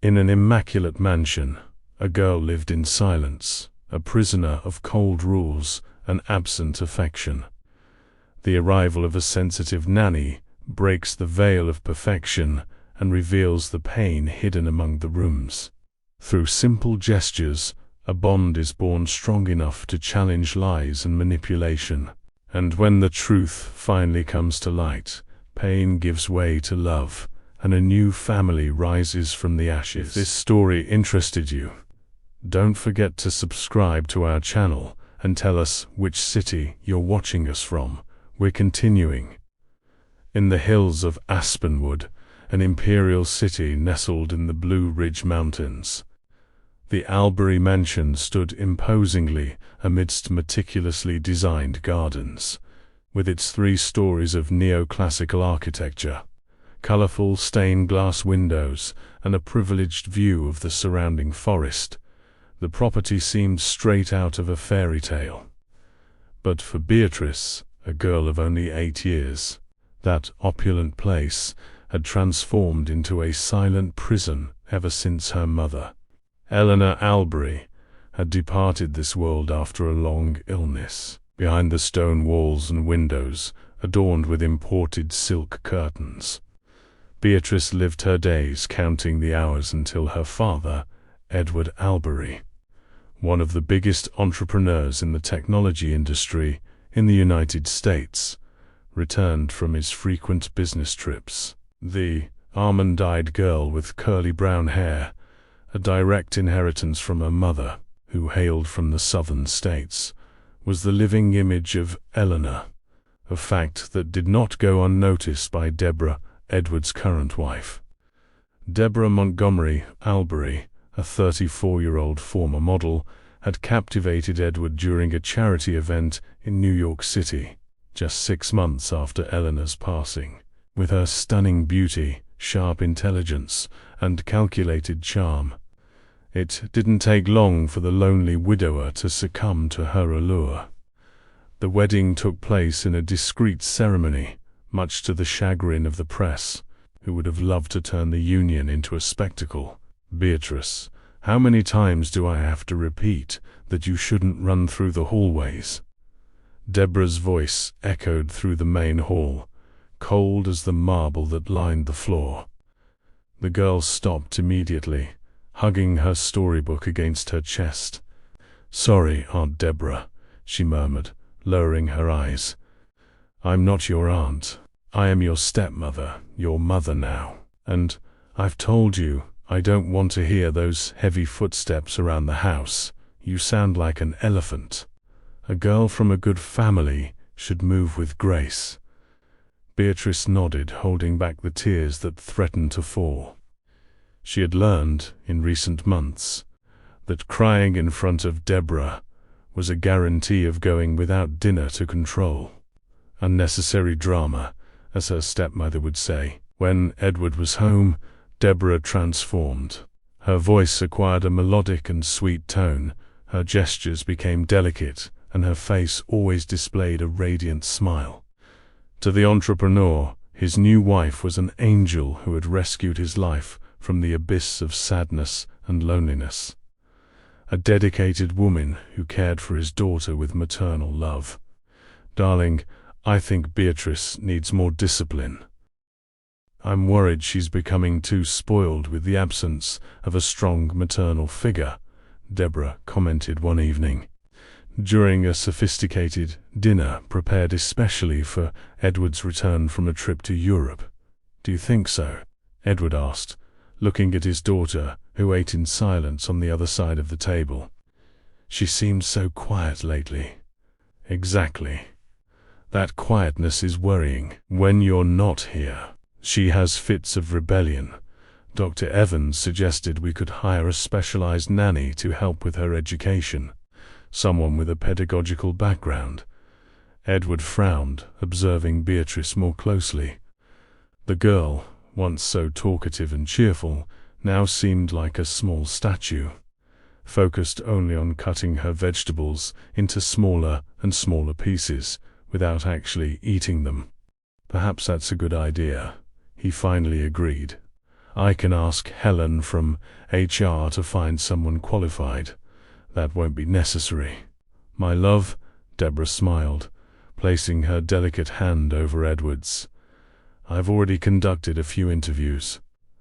In an immaculate mansion, a girl lived in silence, a prisoner of cold rules and absent affection. The arrival of a sensitive nanny breaks the veil of perfection and reveals the pain hidden among the rooms. Through simple gestures, a bond is born strong enough to challenge lies and manipulation. And when the truth finally comes to light, pain gives way to love, and a new family rises from the ashes. If this story interested you, don't forget to subscribe to our channel and tell us which city you're watching us from. We're continuing. In the hills of Aspenwood, an imperial city nestled in the Blue Ridge Mountains, the Albury mansion stood imposingly amidst meticulously designed gardens, with its 3 stories of neoclassical architecture, colorful stained glass windows, and a privileged view of the surrounding forest. The property seemed straight out of a fairy tale. But for Beatrice, a girl of only 8 years, that opulent place had transformed into a silent prison ever since her mother, Eleanor Albury, had departed this world after a long illness. Behind the stone walls and windows, adorned with imported silk curtains, Beatrice lived her days counting the hours until her father, Edward Albury, one of the biggest entrepreneurs in the technology industry in the United States, returned from his frequent business trips. The almond-eyed girl with curly brown hair, a direct inheritance from her mother, who hailed from the southern states, was the living image of Eleanor, a fact that did not go unnoticed by Deborah, Edward's current wife. Deborah Montgomery Albury, a 34-year-old former model, had captivated Edward during a charity event in New York City, just 6 months after Eleanor's passing. With her stunning beauty, sharp intelligence, and calculated charm, it didn't take long for the lonely widower to succumb to her allure. The wedding took place in a discreet ceremony, much to the chagrin of the press, who would have loved to turn the union into a spectacle. "Beatrice, how many times do I have to repeat that you shouldn't run through the hallways?" Deborah's voice echoed through the main hall, cold as the marble that lined the floor. The girl stopped immediately, hugging her storybook against her chest. "Sorry, Aunt Deborah," she murmured, lowering her eyes. "I'm not your aunt. I am your stepmother, your mother now. And I've told you, I don't want to hear those heavy footsteps around the house. You sound like an elephant. A girl from a good family should move with grace." Beatrice nodded, holding back the tears that threatened to fall. She had learned, in recent months, that crying in front of Deborah was a guarantee of going without dinner to control. Unnecessary drama, as her stepmother would say. When Edward was home, Deborah transformed. Her voice acquired a melodic and sweet tone, her gestures became delicate, and her face always displayed a radiant smile. To the entrepreneur, his new wife was an angel who had rescued his life from the abyss of sadness and loneliness. A dedicated woman who cared for his daughter with maternal love. "Darling, I think Beatrice needs more discipline. I'm worried she's becoming too spoiled with the absence of a strong maternal figure," Deborah commented one evening, during a sophisticated dinner prepared especially for Edward's return from a trip to Europe. "Do you think so?" Edward asked, looking at his daughter, who ate in silence on the other side of the table. "She seems so quiet lately." "Exactly. That quietness is worrying. When you're not here, she has fits of rebellion. Dr. Evans suggested we could hire a specialized nanny to help with her education, someone with a pedagogical background." Edward frowned, observing Beatrice more closely. The girl, once so talkative and cheerful, now seemed like a small statue, focused only on cutting her vegetables into smaller and smaller pieces, without actually eating them. "Perhaps that's a good idea," he finally agreed. I can ask Helen from HR to find someone qualified. That won't be necessary. My love, Deborah smiled, placing her delicate hand over Edward's. I've already conducted a few interviews.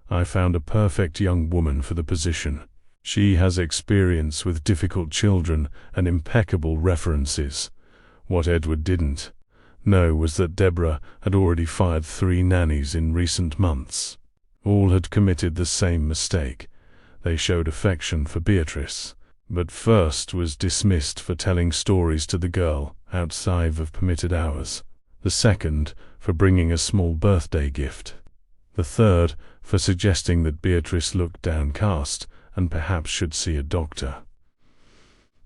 I found a perfect young woman for the position. She has experience with difficult children and impeccable references. What Edward didn't know was that Deborah had already fired 3 nannies in recent months. All had committed the same mistake. They showed affection for Beatrice, but first was dismissed for telling stories to the girl outside of permitted hours. The second, for bringing a small birthday gift. The third, for suggesting that Beatrice looked downcast and perhaps should see a doctor.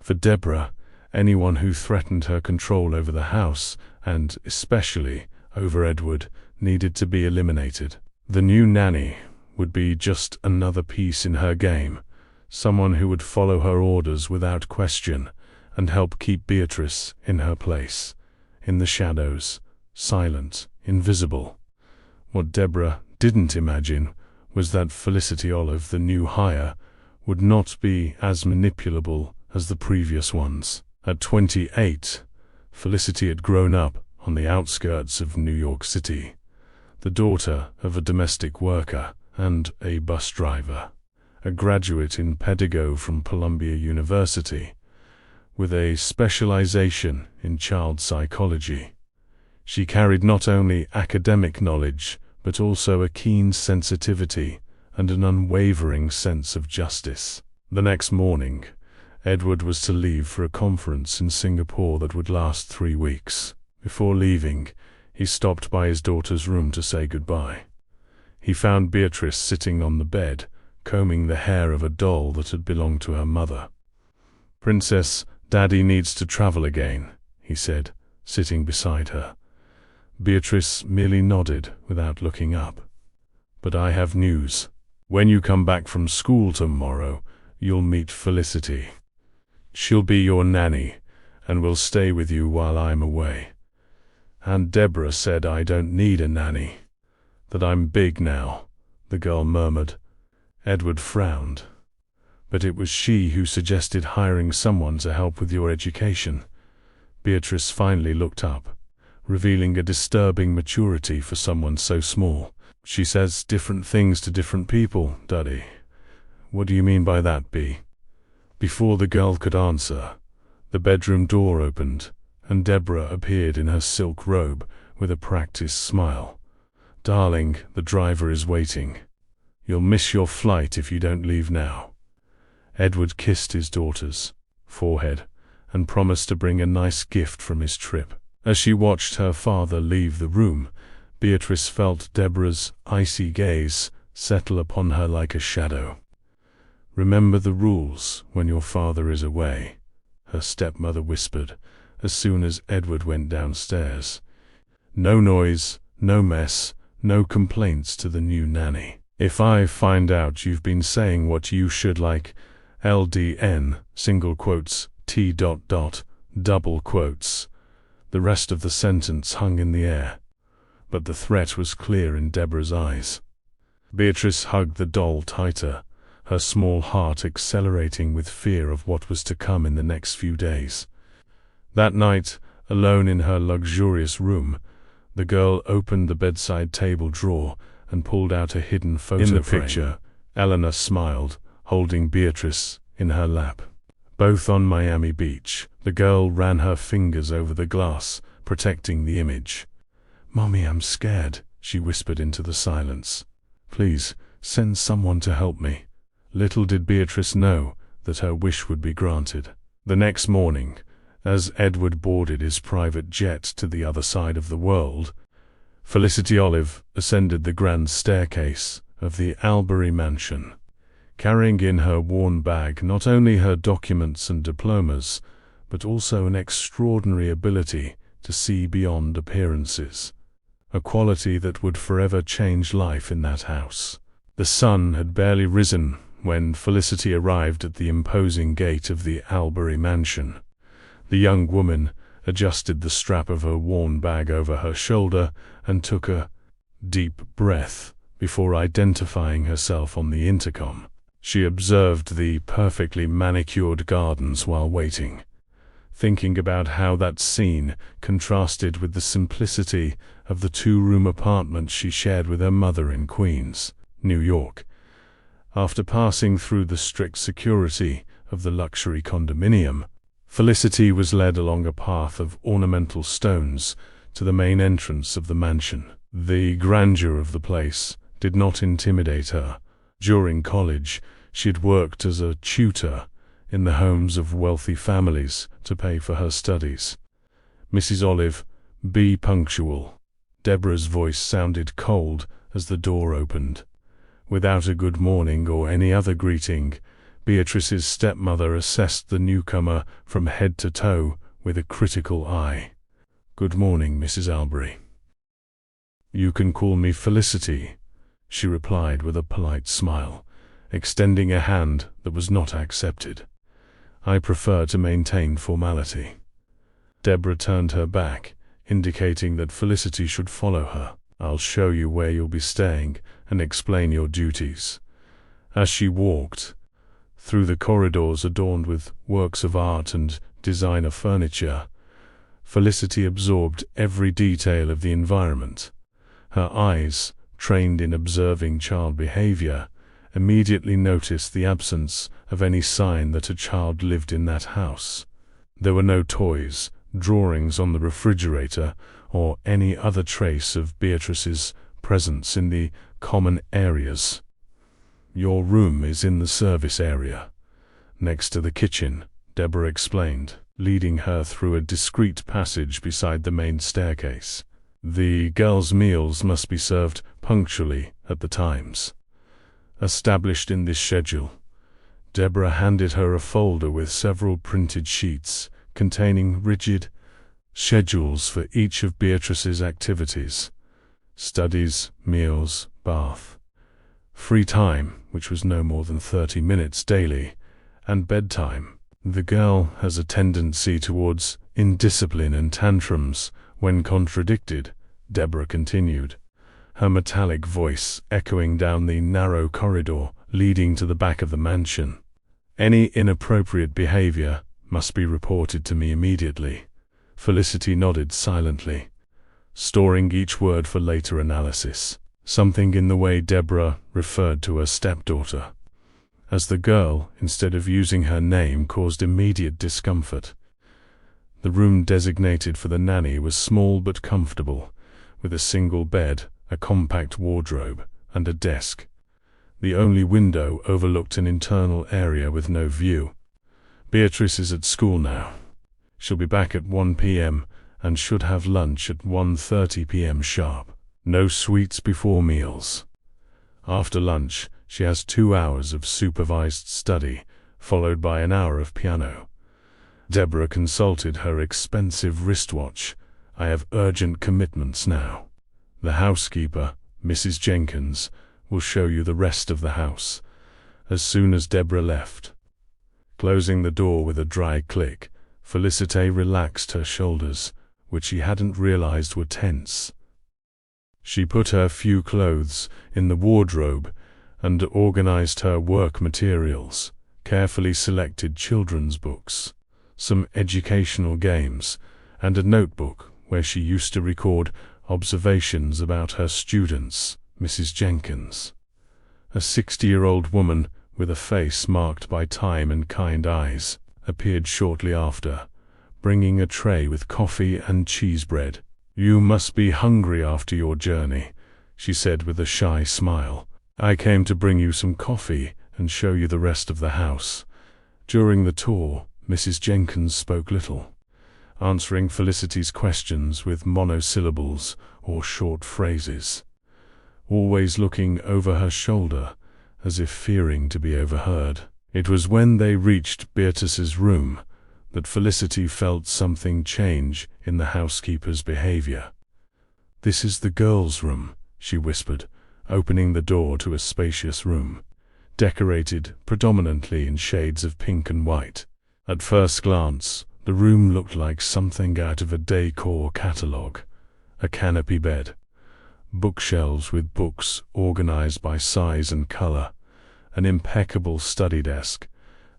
For Deborah, anyone who threatened her control over the house, and especially over Edward, needed to be eliminated. The new nanny would be just another piece in her game, someone who would follow her orders without question and help keep Beatrice in her place, in the shadows, silent, invisible. What Deborah didn't imagine was that Felicity Olive, the new hire, would not be as manipulable as the previous ones. At 28, Felicity had grown up on the outskirts of New York City, the daughter of a domestic worker and a bus driver, a graduate in pedagogy from Columbia University, with a specialization in child psychology. She carried not only academic knowledge, but also a keen sensitivity and an unwavering sense of justice. The next morning, Edward was to leave for a conference in Singapore that would last 3 weeks. Before leaving, he stopped by his daughter's room to say goodbye. He found Beatrice sitting on the bed, combing the hair of a doll that had belonged to her mother. "Princess, Daddy needs to travel again," he said, sitting beside her. Beatrice merely nodded without looking up. "But I have news. When you come back from school tomorrow, you'll meet Felicity. She'll be your nanny, and will stay with you while I'm away." "And Deborah said I don't need a nanny, that I'm big now," the girl murmured. Edward frowned. "But it was she who suggested hiring someone to help with your education." Beatrice finally looked up, revealing a disturbing maturity for someone so small. "She says different things to different people, Daddy." "What do you mean by that, Bea?" Before the girl could answer, the bedroom door opened, and Deborah appeared in her silk robe with a practiced smile. "Darling, the driver is waiting. You'll miss your flight if you don't leave now." Edward kissed his daughter's forehead and promised to bring a nice gift from his trip. As she watched her father leave the room, Beatrice felt Deborah's icy gaze settle upon her like a shadow. "Remember the rules when your father is away," her stepmother whispered as soon as Edward went downstairs. "No noise, no mess, no complaints to the new nanny. If I find out you've been saying what you should like, LDN, single quotes, T. double quotes." The rest of the sentence hung in the air, but the threat was clear in Deborah's eyes. Beatrice hugged the doll tighter, her small heart accelerating with fear of what was to come in the next few days. That night, alone in her luxurious room, the girl opened the bedside table drawer and pulled out a hidden photo frame. In the picture, Eleanor smiled, holding Beatrice in her lap. Both on Miami Beach, the girl ran her fingers over the glass, protecting the image. "Mommy, I'm scared," she whispered into the silence. "Please, send someone to help me." Little did Beatrice know that her wish would be granted. The next morning, as Edward boarded his private jet to the other side of the world, Felicity Olive ascended the grand staircase of the Albury mansion, carrying in her worn bag not only her documents and diplomas, but also an extraordinary ability to see beyond appearances, a quality that would forever change life in that house. The sun had barely risen when Felicity arrived at the imposing gate of the Albury mansion. The young woman adjusted the strap of her worn bag over her shoulder and took a deep breath before identifying herself on the intercom. She observed the perfectly manicured gardens while waiting, thinking about how that scene contrasted with the simplicity of the two-room apartment she shared with her mother in Queens, New York. After passing through the strict security of the luxury condominium, Felicity was led along a path of ornamental stones to the main entrance of the mansion. The grandeur of the place did not intimidate her. During college, she had worked as a tutor in the homes of wealthy families to pay for her studies. "Mrs. Olive, be punctual." Deborah's voice sounded cold as the door opened. Without a good morning or any other greeting, Beatrice's stepmother assessed the newcomer from head to toe with a critical eye. "Good morning, Mrs. Albury." "You can call me Felicity," she replied with a polite smile, extending a hand that was not accepted. "I prefer to maintain formality." Deborah turned her back, indicating that Felicity should follow her. "I'll show you where you'll be staying and explain your duties." As she walked through the corridors adorned with works of art and designer furniture, Felicity absorbed every detail of the environment. Her eyes, trained in observing child behavior, immediately noticed the absence of any sign that a child lived in that house. There were no toys, drawings on the refrigerator, or any other trace of Beatrice's presence in the common areas. "Your room is in the service area, next to the kitchen," Deborah explained, leading her through a discreet passage beside the main staircase. "The girls' meals must be served punctually at the times established in this schedule." Deborah handed her a folder with several printed sheets containing rigid schedules for each of Beatrice's activities: studies, meals, bath, free time, which was no more than 30 minutes daily, and bedtime. "The girl has a tendency towards indiscipline and tantrums when contradicted," Deborah continued, her metallic voice echoing down the narrow corridor leading to the back of the mansion. "Any inappropriate behavior must be reported to me immediately." Felicity nodded silently, storing each word for later analysis, something in the way Deborah referred to her stepdaughter as the girl instead of using her name caused immediate discomfort. The room designated for the nanny was small but comfortable, with a single bed, a compact wardrobe, and a desk. The only window overlooked an internal area with no view. "Beatrice is at school now. She'll be back at 1 p.m. and should have lunch at 1:30 p.m. sharp. No sweets before meals. After lunch, she has 2 hours of supervised study, followed by an hour of piano." Deborah consulted her expensive wristwatch. "I have urgent commitments now. The housekeeper, Mrs. Jenkins, will show you the rest of the house." As soon as Deborah left, closing the door with a dry click, Felicity relaxed her shoulders, which she hadn't realized were tense. She put her few clothes in the wardrobe and organized her work materials, carefully selected children's books, some educational games, and a notebook where she used to record observations about her students. Mrs. Jenkins, a 60-year-old woman with a face marked by time and kind eyes, appeared shortly after, bringing a tray with coffee and cheese bread. "You must be hungry after your journey," she said with a shy smile. "I came to bring you some coffee and show you the rest of the house." During the tour, Mrs. Jenkins spoke little, answering Felicity's questions with monosyllables or short phrases, always looking over her shoulder as if fearing to be overheard. It was when they reached Beatrice's room that Felicity felt something change in the housekeeper's behavior. "This is the girls' room," she whispered, opening the door to a spacious room, decorated predominantly in shades of pink and white. At first glance, the room looked like something out of a decor catalog: a canopy bed, bookshelves with books organized by size and color, an impeccable study desk,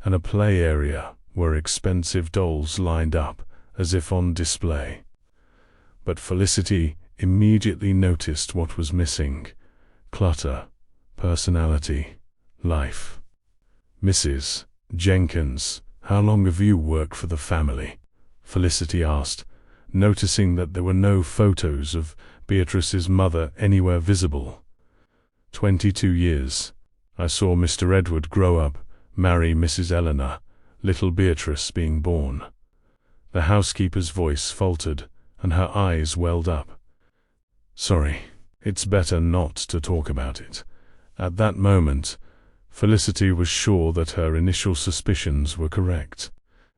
and a play area where expensive dolls lined up as if on display. But Felicity immediately noticed what was missing: clutter, personality, life. "Mrs. Jenkins, how long have you worked for the family?" Felicity asked, noticing that there were no photos of Beatrice's mother anywhere visible. 22 years. I saw Mr. Edward grow up, marry Mrs. Eleanor, little Beatrice being born." The housekeeper's voice faltered, and her eyes welled up. "Sorry, it's better not to talk about it." At that moment, Felicity was sure that her initial suspicions were correct.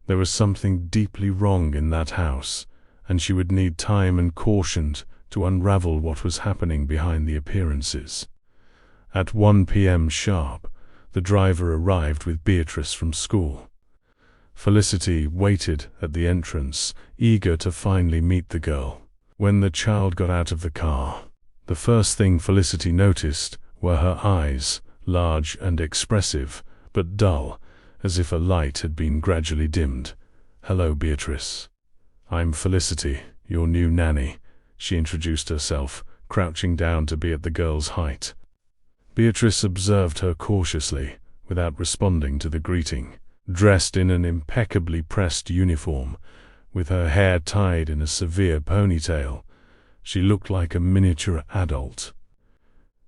There was something deeply wrong in that house, and she would need time and caution to unravel what was happening behind the appearances. At 1 p.m. sharp, the driver arrived with Beatrice from school. Felicity waited at the entrance, eager to finally meet the girl. When the child got out of the car, the first thing Felicity noticed were her eyes, large and expressive, but dull, as if a light had been gradually dimmed. "Hello, Beatrice. I'm Felicity, your new nanny," she introduced herself, crouching down to be at the girl's height. Beatrice observed her cautiously, without responding to the greeting. Dressed in an impeccably pressed uniform, with her hair tied in a severe ponytail, she looked like a miniature adult.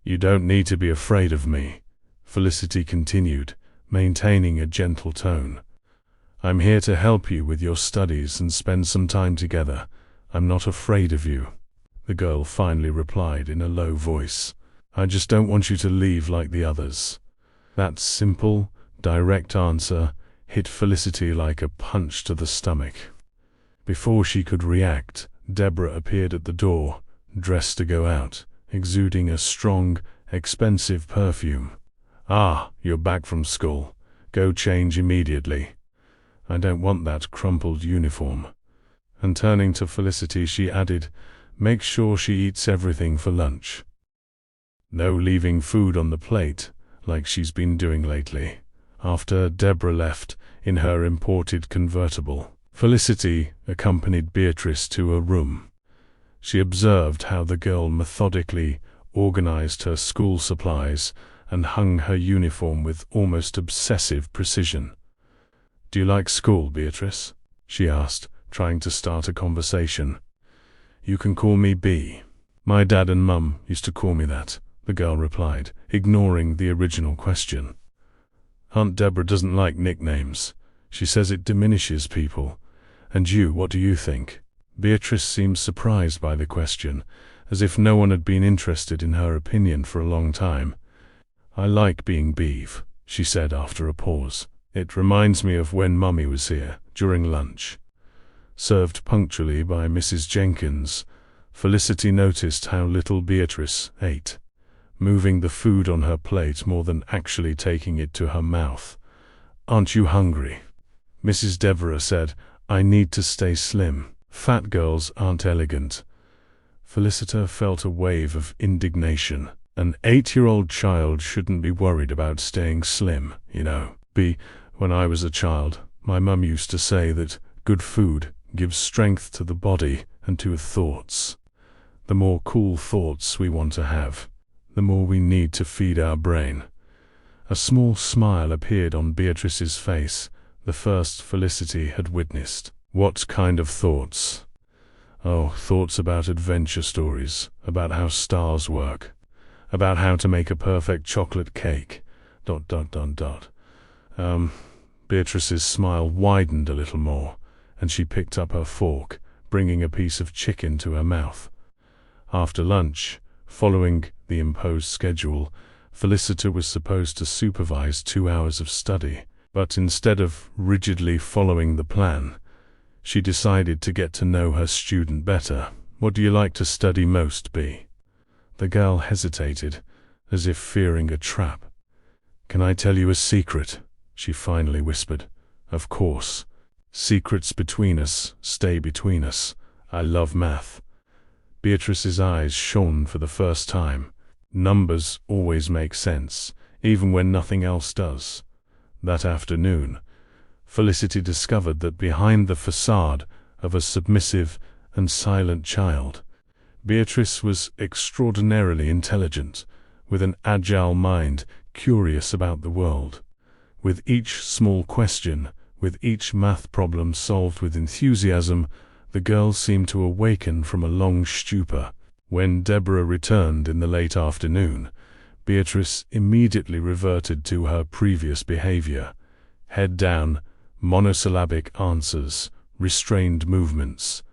"You don't need to be afraid of me," Felicity continued, maintaining a gentle tone. "I'm here to help you with your studies and spend some time together. I'm not afraid of you," the girl finally replied in a low voice. "I just don't want you to leave like the others." That simple, direct answer hit Felicity like a punch to the stomach. Before she could react, Deborah appeared at the door, dressed to go out, exuding a strong, expensive perfume. "Ah, you're back from school. Go change immediately. I don't want that crumpled uniform." And turning to Felicity, she added, "Make sure she eats everything for lunch. No leaving food on the plate, like she's been doing lately." After Deborah left in her imported convertible, Felicity accompanied Beatrice to her room. She observed how the girl methodically organized her school supplies and hung her uniform with almost obsessive precision. "Do you like school, Beatrice?" she asked, trying to start a conversation. "You can call me B. My dad and Mum used to call me that," the girl replied, ignoring the original question. "Aunt Deborah doesn't like nicknames. She says it diminishes people. And you, what do you think?" Beatrice seemed surprised by the question, as if no one had been interested in her opinion for a long time. "I like being Beeve," she said after a pause. "It reminds me of when Mummy was here, during lunch." Served punctually by Mrs. Jenkins, Felicity noticed how little Beatrice ate, moving the food on her plate more than actually taking it to her mouth. "Aren't you hungry?" Mrs. Deborah said, "I need to stay slim. Fat girls aren't elegant." Felicity felt a wave of indignation. An 8-year-old child shouldn't be worried about staying slim, you know. When I was a child, my mum used to say that good food gives strength to the body and to thoughts. The more cool thoughts we want to have, the more we need to feed our brain. A small smile appeared on Beatrice's face, the first Felicity had witnessed. "What kind of thoughts?" "Oh, thoughts about adventure stories, about how stars work, about how to make a perfect chocolate cake, ... Beatrice's smile widened a little more, and she picked up her fork, bringing a piece of chicken to her mouth. After lunch, following the imposed schedule, Felicity was supposed to supervise 2 hours of study, but instead of rigidly following the plan, she decided to get to know her student better. "What do you like to study most, B?" The girl hesitated, as if fearing a trap. "Can I tell you a secret?" she finally whispered. "Of course. Secrets between us stay between us. I love math." Beatrice's eyes shone for the first time. Numbers always make sense, even when nothing else does. That afternoon, Felicity discovered that behind the facade of a submissive and silent child, Beatrice was extraordinarily intelligent, with an agile mind, curious about the world. With each small question, with each math problem solved with enthusiasm, the girl seemed to awaken from a long stupor. When Deborah returned in the late afternoon, Beatrice immediately reverted to her previous behavior. Head down, monosyllabic answers, restrained movements.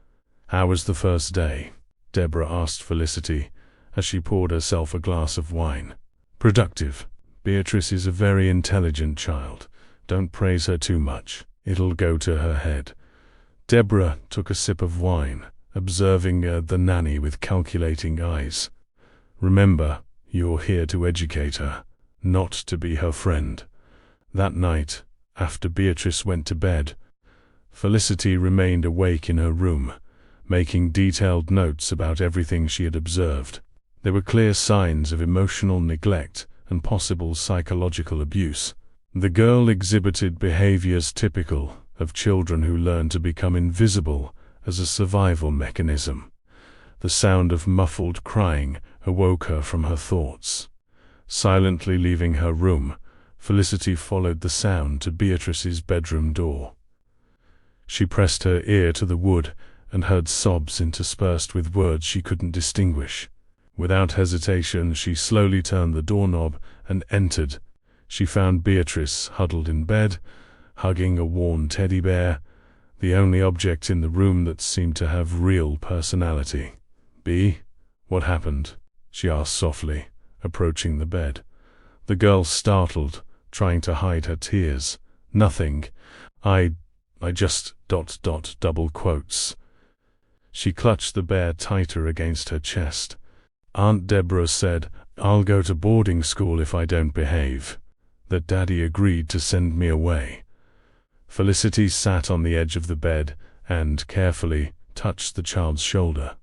"How was the first day?" Deborah asked Felicity, as she poured herself a glass of wine. "Productive. Beatrice is a very intelligent child. Don't praise her too much. It'll go to her head." Deborah took a sip of wine, observing the nanny with calculating eyes. "Remember, you're here to educate her, not to be her friend." That night, after Beatrice went to bed, Felicity remained awake in her room, making detailed notes about everything she had observed. There were clear signs of emotional neglect and possible psychological abuse. The girl exhibited behaviors typical of children who learn to become invisible as a survival mechanism. The sound of muffled crying awoke her from her thoughts. Silently leaving her room, Felicity followed the sound to Beatrice's bedroom door. She pressed her ear to the wood and heard sobs interspersed with words she couldn't distinguish. Without hesitation, she slowly turned the doorknob and entered. She found Beatrice huddled in bed, hugging a worn teddy bear, the only object in the room that seemed to have real personality. "B, what happened?" she asked softly, approaching the bed. The girl startled, trying to hide her tears. "Nothing. I just ... double quotes." She clutched the bear tighter against her chest. "Aunt Deborah said I'll go to boarding school if I don't behave. That Daddy agreed to send me away." Felicity sat on the edge of the bed and carefully touched the child's shoulder.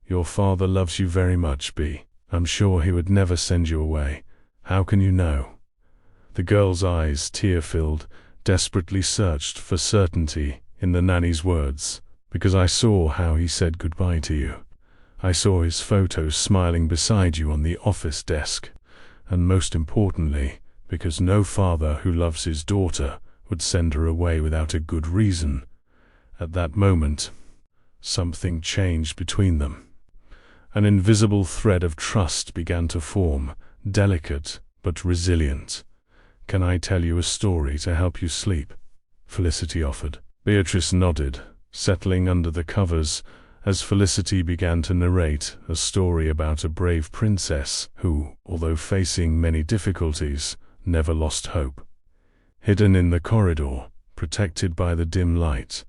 "Your father loves you very much, B. I'm sure he would never send you away. How can you know?" The girl's eyes, tear-filled, desperately searched for certainty in the nanny's words. "Because I saw how he said goodbye to you. I saw his photo smiling beside you on the office desk. And most importantly, because no father who loves his daughter would send her away without a good reason." At that moment, something changed between them. An invisible thread of trust began to form, delicate but resilient. "Can I tell you a story to help you sleep?" Felicity offered. Beatrice nodded, settling under the covers as Felicity began to narrate a story about a brave princess who, although facing many difficulties, never lost hope. Hidden in the corridor, protected by the dim light,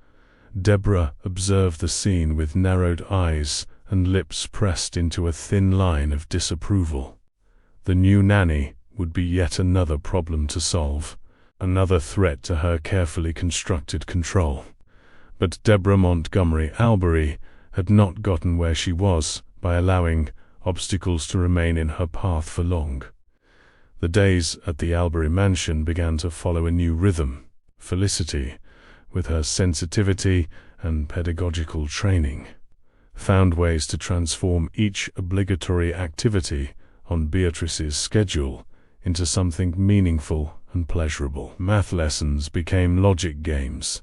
Deborah observed the scene with narrowed eyes and lips pressed into a thin line of disapproval. The new nanny would be yet another problem to solve, another threat to her carefully constructed control. But Deborah Montgomery Albury had not gotten where she was by allowing obstacles to remain in her path for long. The days at the Albury mansion began to follow a new rhythm. Felicity, with her sensitivity and pedagogical training, found ways to transform each obligatory activity on Beatrice's schedule into something meaningful and pleasurable. Math lessons became logic games,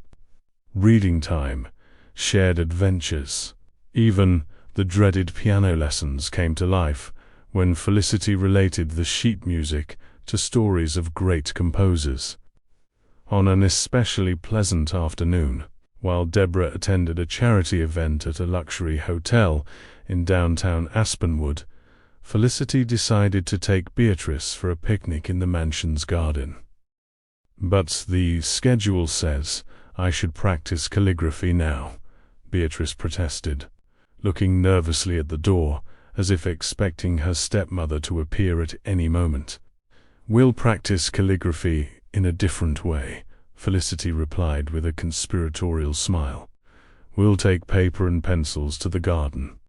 reading time, shared adventures. Even the dreaded piano lessons came to life when Felicity related the sheet music to stories of great composers. On an especially pleasant afternoon, while Deborah attended a charity event at a luxury hotel in downtown Aspenwood, Felicity decided to take Beatrice for a picnic in the mansion's garden. "But the schedule says I should practice calligraphy now," Beatrice protested, looking nervously at the door, as if expecting her stepmother to appear at any moment. "We'll practice calligraphy in a different way," Felicity replied with a conspiratorial smile. "We'll take paper and pencils to the garden,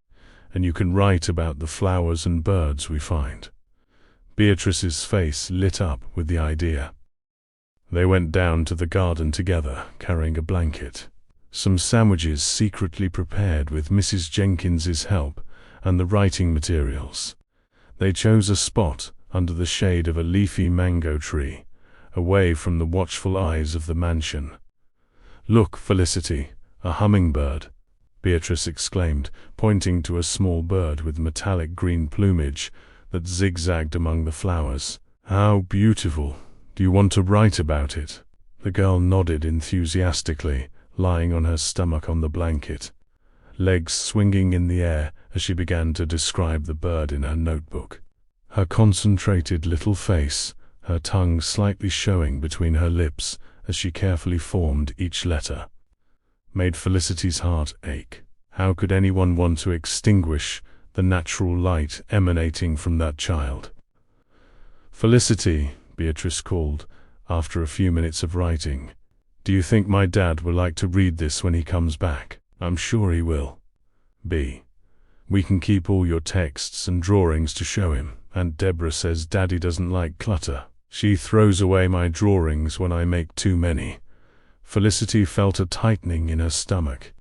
and you can write about the flowers and birds we find." Beatrice's face lit up with the idea. They went down to the garden together, carrying a blanket, some sandwiches secretly prepared with Mrs. Jenkins's help, and the writing materials. They chose a spot under the shade of a leafy mango tree, away from the watchful eyes of the mansion. "Look, Felicity, a hummingbird," Beatrice exclaimed, pointing to a small bird with metallic green plumage that zigzagged among the flowers. "How beautiful! Do you want to write about it?" The girl nodded enthusiastically, lying on her stomach on the blanket, legs swinging in the air as she began to describe the bird in her notebook. Her concentrated little face, her tongue slightly showing between her lips as she carefully formed each letter, made Felicity's heart ache. How could anyone want to extinguish the natural light emanating from that child? "Felicity," Beatrice called, after a few minutes of writing, "do you think my dad will like to read this when he comes back?" "I'm sure he will. B. We can keep all your texts and drawings to show him. Aunt Deborah says Daddy doesn't like clutter. She throws away my drawings when I make too many." Felicity felt a tightening in her stomach.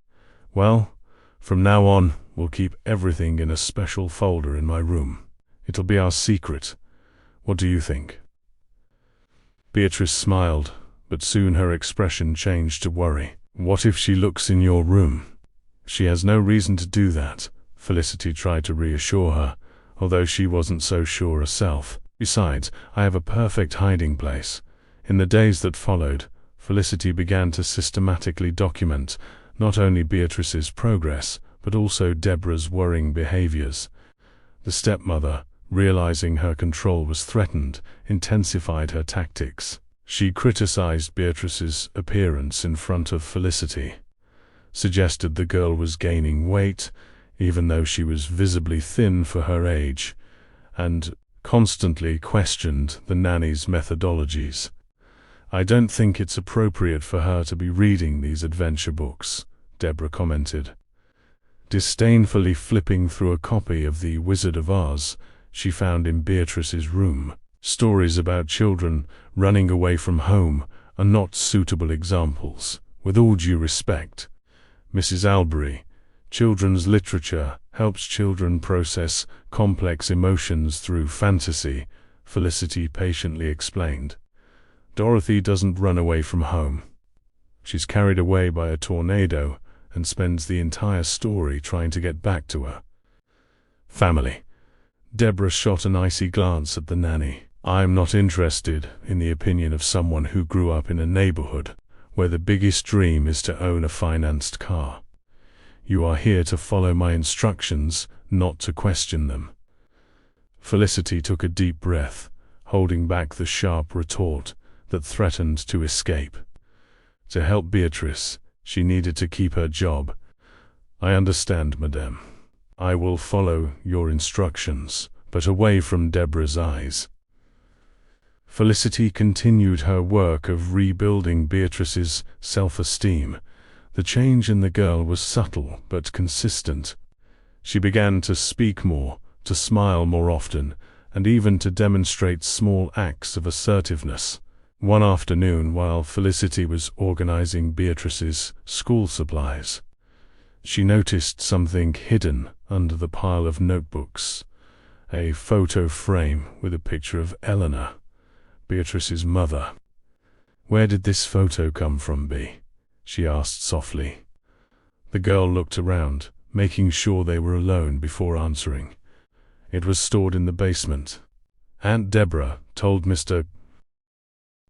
"Well, from now on, we'll keep everything in a special folder in my room. It'll be our secret. What do you think?" Beatrice smiled, but soon her expression changed to worry. "What if she looks in your room?" "She has no reason to do that," Felicity tried to reassure her, although she wasn't so sure herself. "Besides, I have a perfect hiding place." In the days that followed, Felicity began to systematically document not only Beatrice's progress, but also Deborah's worrying behaviors. The stepmother, realizing her control was threatened, intensified her tactics. She criticized Beatrice's appearance in front of Felicity, suggested the girl was gaining weight, even though she was visibly thin for her age, and constantly questioned the nanny's methodologies. "I don't think it's appropriate for her to be reading these adventure books," Deborah commented. Disdainfully flipping through a copy of The Wizard of Oz she found in Beatrice's room. Stories about children running away from home are not suitable examples. With all due respect, Mrs. Albury, children's literature helps children process complex emotions through fantasy, Felicity patiently explained. Dorothy doesn't run away from home. She's carried away by a tornado and spends the entire story trying to get back to her family. Deborah shot an icy glance at the nanny. "I'm not interested in the opinion of someone who grew up in a neighborhood where the biggest dream is to own a financed car. You are here to follow my instructions, not to question them." Felicity took a deep breath, holding back the sharp retort that threatened to escape. To help Beatrice, she needed to keep her job. "I understand, madame. I will follow your instructions," but away from Deborah's eyes. Felicity continued her work of rebuilding Beatrice's self-esteem. The change in the girl was subtle but consistent. She began to speak more, to smile more often, and even to demonstrate small acts of assertiveness. One afternoon, while Felicity was organizing Beatrice's school supplies, she noticed something hidden under the pile of notebooks. A photo frame with a picture of Eleanor, Beatrice's mother. "Where did this photo come from, Bea?" she asked softly. The girl looked around, making sure they were alone before answering. "It was stored in the basement. Aunt Deborah told Mr.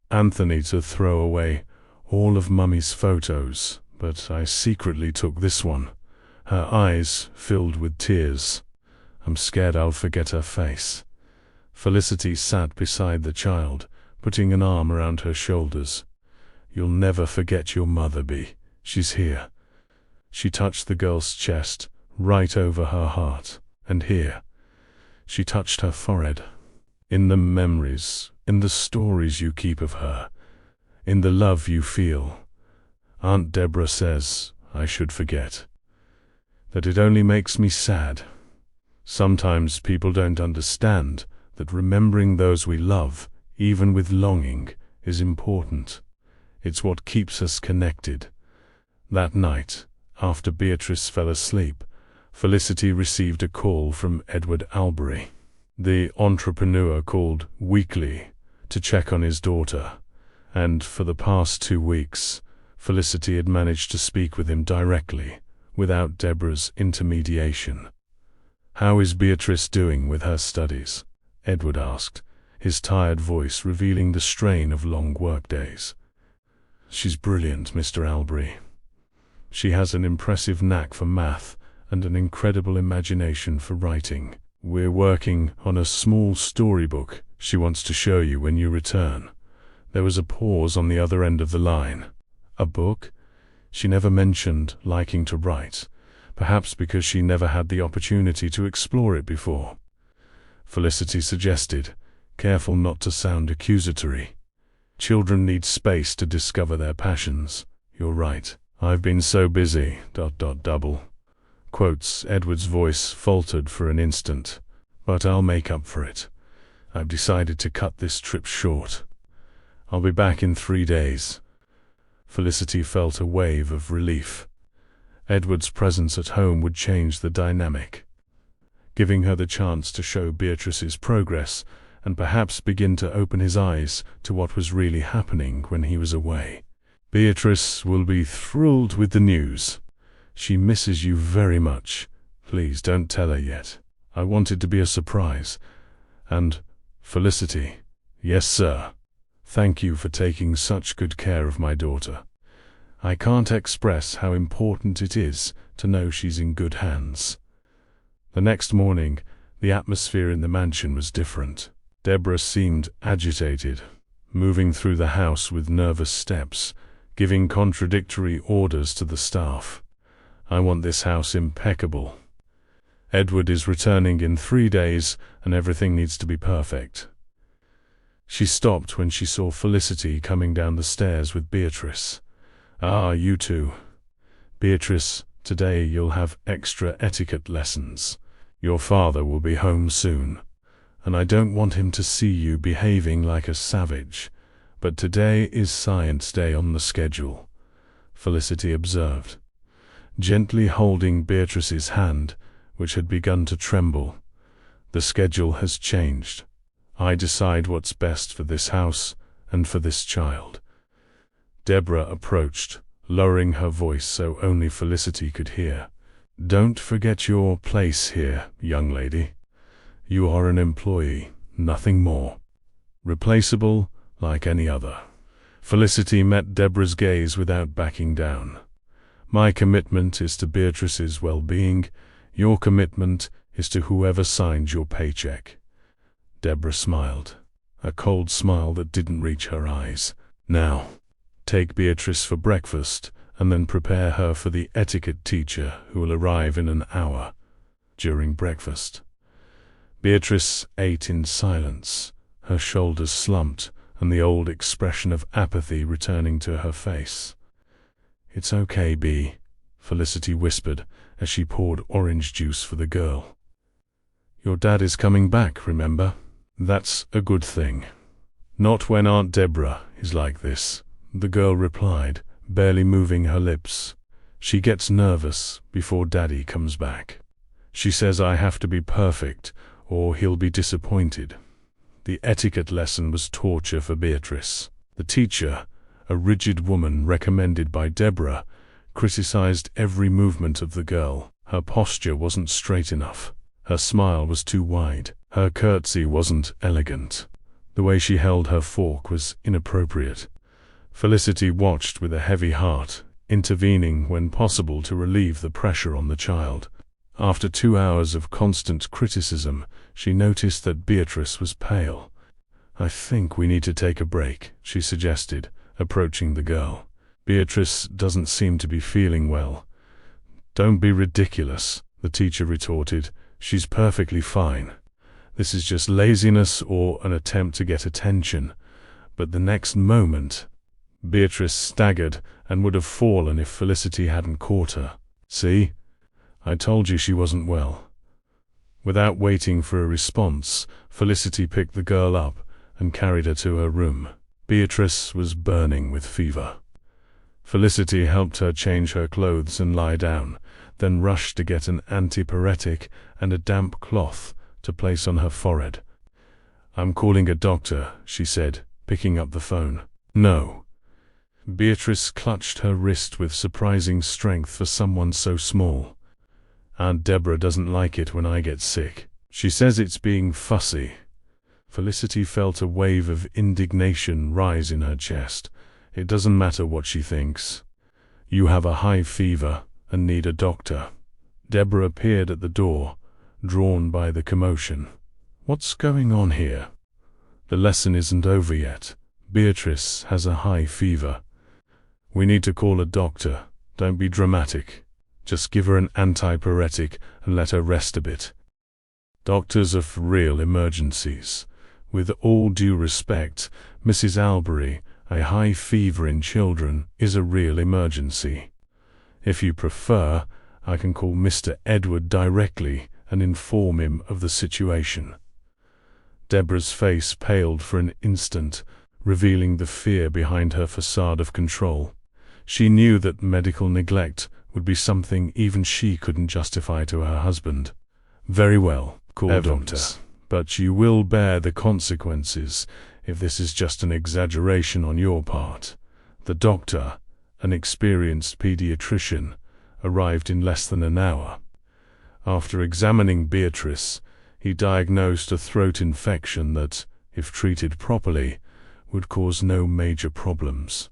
Anthony to throw away all of Mummy's photos, but I secretly took this one." Her eyes filled with tears. "I'm scared I'll forget her face." Felicity sat beside the child, putting an arm around her shoulders. "You'll never forget your mother, Bea. She's here." She touched the girl's chest, right over her heart. "And here." She touched her forehead. "In the memories, in the stories you keep of her, in the love you feel. Aunt Deborah says I should forget. That it only makes me sad." Sometimes people don't understand that remembering those we love, even with longing, is important. It's what keeps us connected. That night, after Beatrice fell asleep, Felicity received a call from Edward Albury. The entrepreneur called weekly to check on his daughter, and for the past 2 weeks, Felicity had managed to speak with him directly, without Deborah's intermediation. "How is Beatrice doing with her studies?" Edward asked, his tired voice revealing the strain of long workdays. "She's brilliant, Mr. Albury. She has an impressive knack for math and an incredible imagination for writing. We're working on a small storybook she wants to show you when you return." There was a pause on the other end of the line. A book? She never mentioned liking to write, perhaps because she never had the opportunity to explore it before. Felicity suggested, careful not to sound accusatory. "Children need space to discover their passions. You're right. I've been so busy, double. Quotes, Edward's voice faltered for an instant. "But I'll make up for it. I've decided to cut this trip short. I'll be back in 3 days. Felicity felt a wave of relief. Edward's presence at home would change the dynamic, giving her the chance to show Beatrice's progress and perhaps begin to open his eyes to what was really happening when he was away. "Beatrice will be thrilled with the news. She misses you very much. Please don't tell her yet. I want it to be a surprise. And, Felicity." "Yes, sir. Thank you for taking such good care of my daughter. I can't express how important it is to know she's in good hands." The next morning, the atmosphere in the mansion was different. Deborah seemed agitated, moving through the house with nervous steps, giving contradictory orders to the staff. "I want this house impeccable. Edward is returning in 3 days, and everything needs to be perfect." She stopped when she saw Felicity coming down the stairs with Beatrice. "Ah, you two. Beatrice, today you'll have extra etiquette lessons. Your father will be home soon, and I don't want him to see you behaving like a savage, but today is Science Day on the schedule," Felicity observed, gently holding Beatrice's hand, which had begun to tremble. "The schedule has changed. I decide what's best for this house and for this child." Deborah approached, lowering her voice so only Felicity could hear. "Don't forget your place here, young lady. You are an employee, nothing more. Replaceable like any other." Felicity met Deborah's gaze without backing down. "My commitment is to Beatrice's well-being. Your commitment is to whoever signed your paycheck." Deborah smiled, a cold smile that didn't reach her eyes. "Now, take Beatrice for breakfast, and then prepare her for the etiquette teacher who will arrive in an hour." During breakfast, Beatrice ate in silence, her shoulders slumped and the old expression of apathy returning to her face. "It's okay, Bea," Felicity whispered as she poured orange juice for the girl. "Your dad is coming back, remember? That's a good thing." "Not when Aunt Deborah is like this," the girl replied, barely moving her lips. "She gets nervous before Daddy comes back. She says I have to be perfect or he'll be disappointed." The etiquette lesson was torture for Beatrice. The teacher, a rigid woman recommended by Deborah, criticized every movement of the girl. Her posture wasn't straight enough. Her smile was too wide. Her curtsy wasn't elegant. The way she held her fork was inappropriate. Felicity watched with a heavy heart, intervening when possible to relieve the pressure on the child. After 2 hours of constant criticism, she noticed that Beatrice was pale. "I think we need to take a break," she suggested, approaching the girl. "Beatrice doesn't seem to be feeling well." "Don't be ridiculous," the teacher retorted. "She's perfectly fine. This is just laziness or an attempt to get attention." But the next moment, Beatrice staggered and would have fallen if Felicity hadn't caught her. "See? I told you she wasn't well." Without waiting for a response, Felicity picked the girl up and carried her to her room. Beatrice was burning with fever. Felicity helped her change her clothes and lie down, then rushed to get an antipyretic and a damp cloth to place on her forehead. "I'm calling a doctor," she said, picking up the phone. "No." Beatrice clutched her wrist with surprising strength for someone so small. "Aunt Deborah doesn't like it when I get sick. She says it's being fussy." Felicity felt a wave of indignation rise in her chest. "It doesn't matter what she thinks. You have a high fever and need a doctor." Deborah appeared at the door, drawn by the commotion. "What's going on here?" "The lesson isn't over yet. Beatrice has a high fever. We need to call a doctor. Don't be dramatic. Just give her an antipyretic and let her rest a bit. Doctors are for real emergencies. With all due respect, Mrs. Albury, a high fever in children is a real emergency. If you prefer, I can call Mr. Edward directly and inform him of the situation." Deborah's face paled for an instant, revealing the fear behind her facade of control. She knew that medical neglect would be something even she couldn't justify to her husband. "Very well, call a doctor. But you will bear the consequences if this is just an exaggeration on your part." The doctor, an experienced pediatrician, arrived in less than an hour. After examining Beatrice, he diagnosed a throat infection that, if treated properly, would cause no major problems.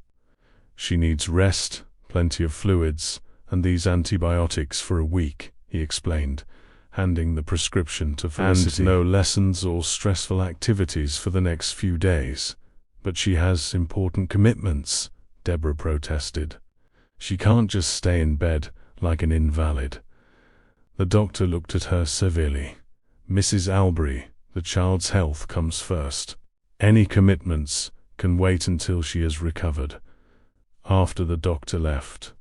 "She needs rest, plenty of fluids, and these antibiotics for a week," he explained, handing the prescription to Felicity. "And no lessons or stressful activities for the next few days." "But she has important commitments," Deborah protested. "She can't just stay in bed like an invalid." The doctor looked at her severely. "Mrs. Albury, the child's health comes first. Any commitments can wait until she has recovered." After the doctor left,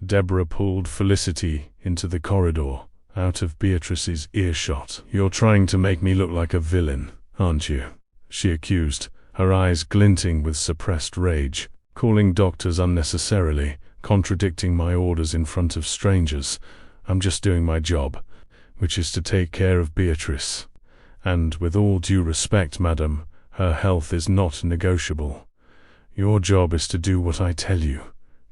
Deborah pulled Felicity into the corridor, out of Beatrice's earshot. "You're trying to make me look like a villain, aren't you?" she accused, her eyes glinting with suppressed rage. "Calling doctors unnecessarily, contradicting my orders in front of strangers. I'm just doing my job, which is to take care of Beatrice. And with all due respect, madam, her health is not negotiable." "Your job is to do what I tell you,"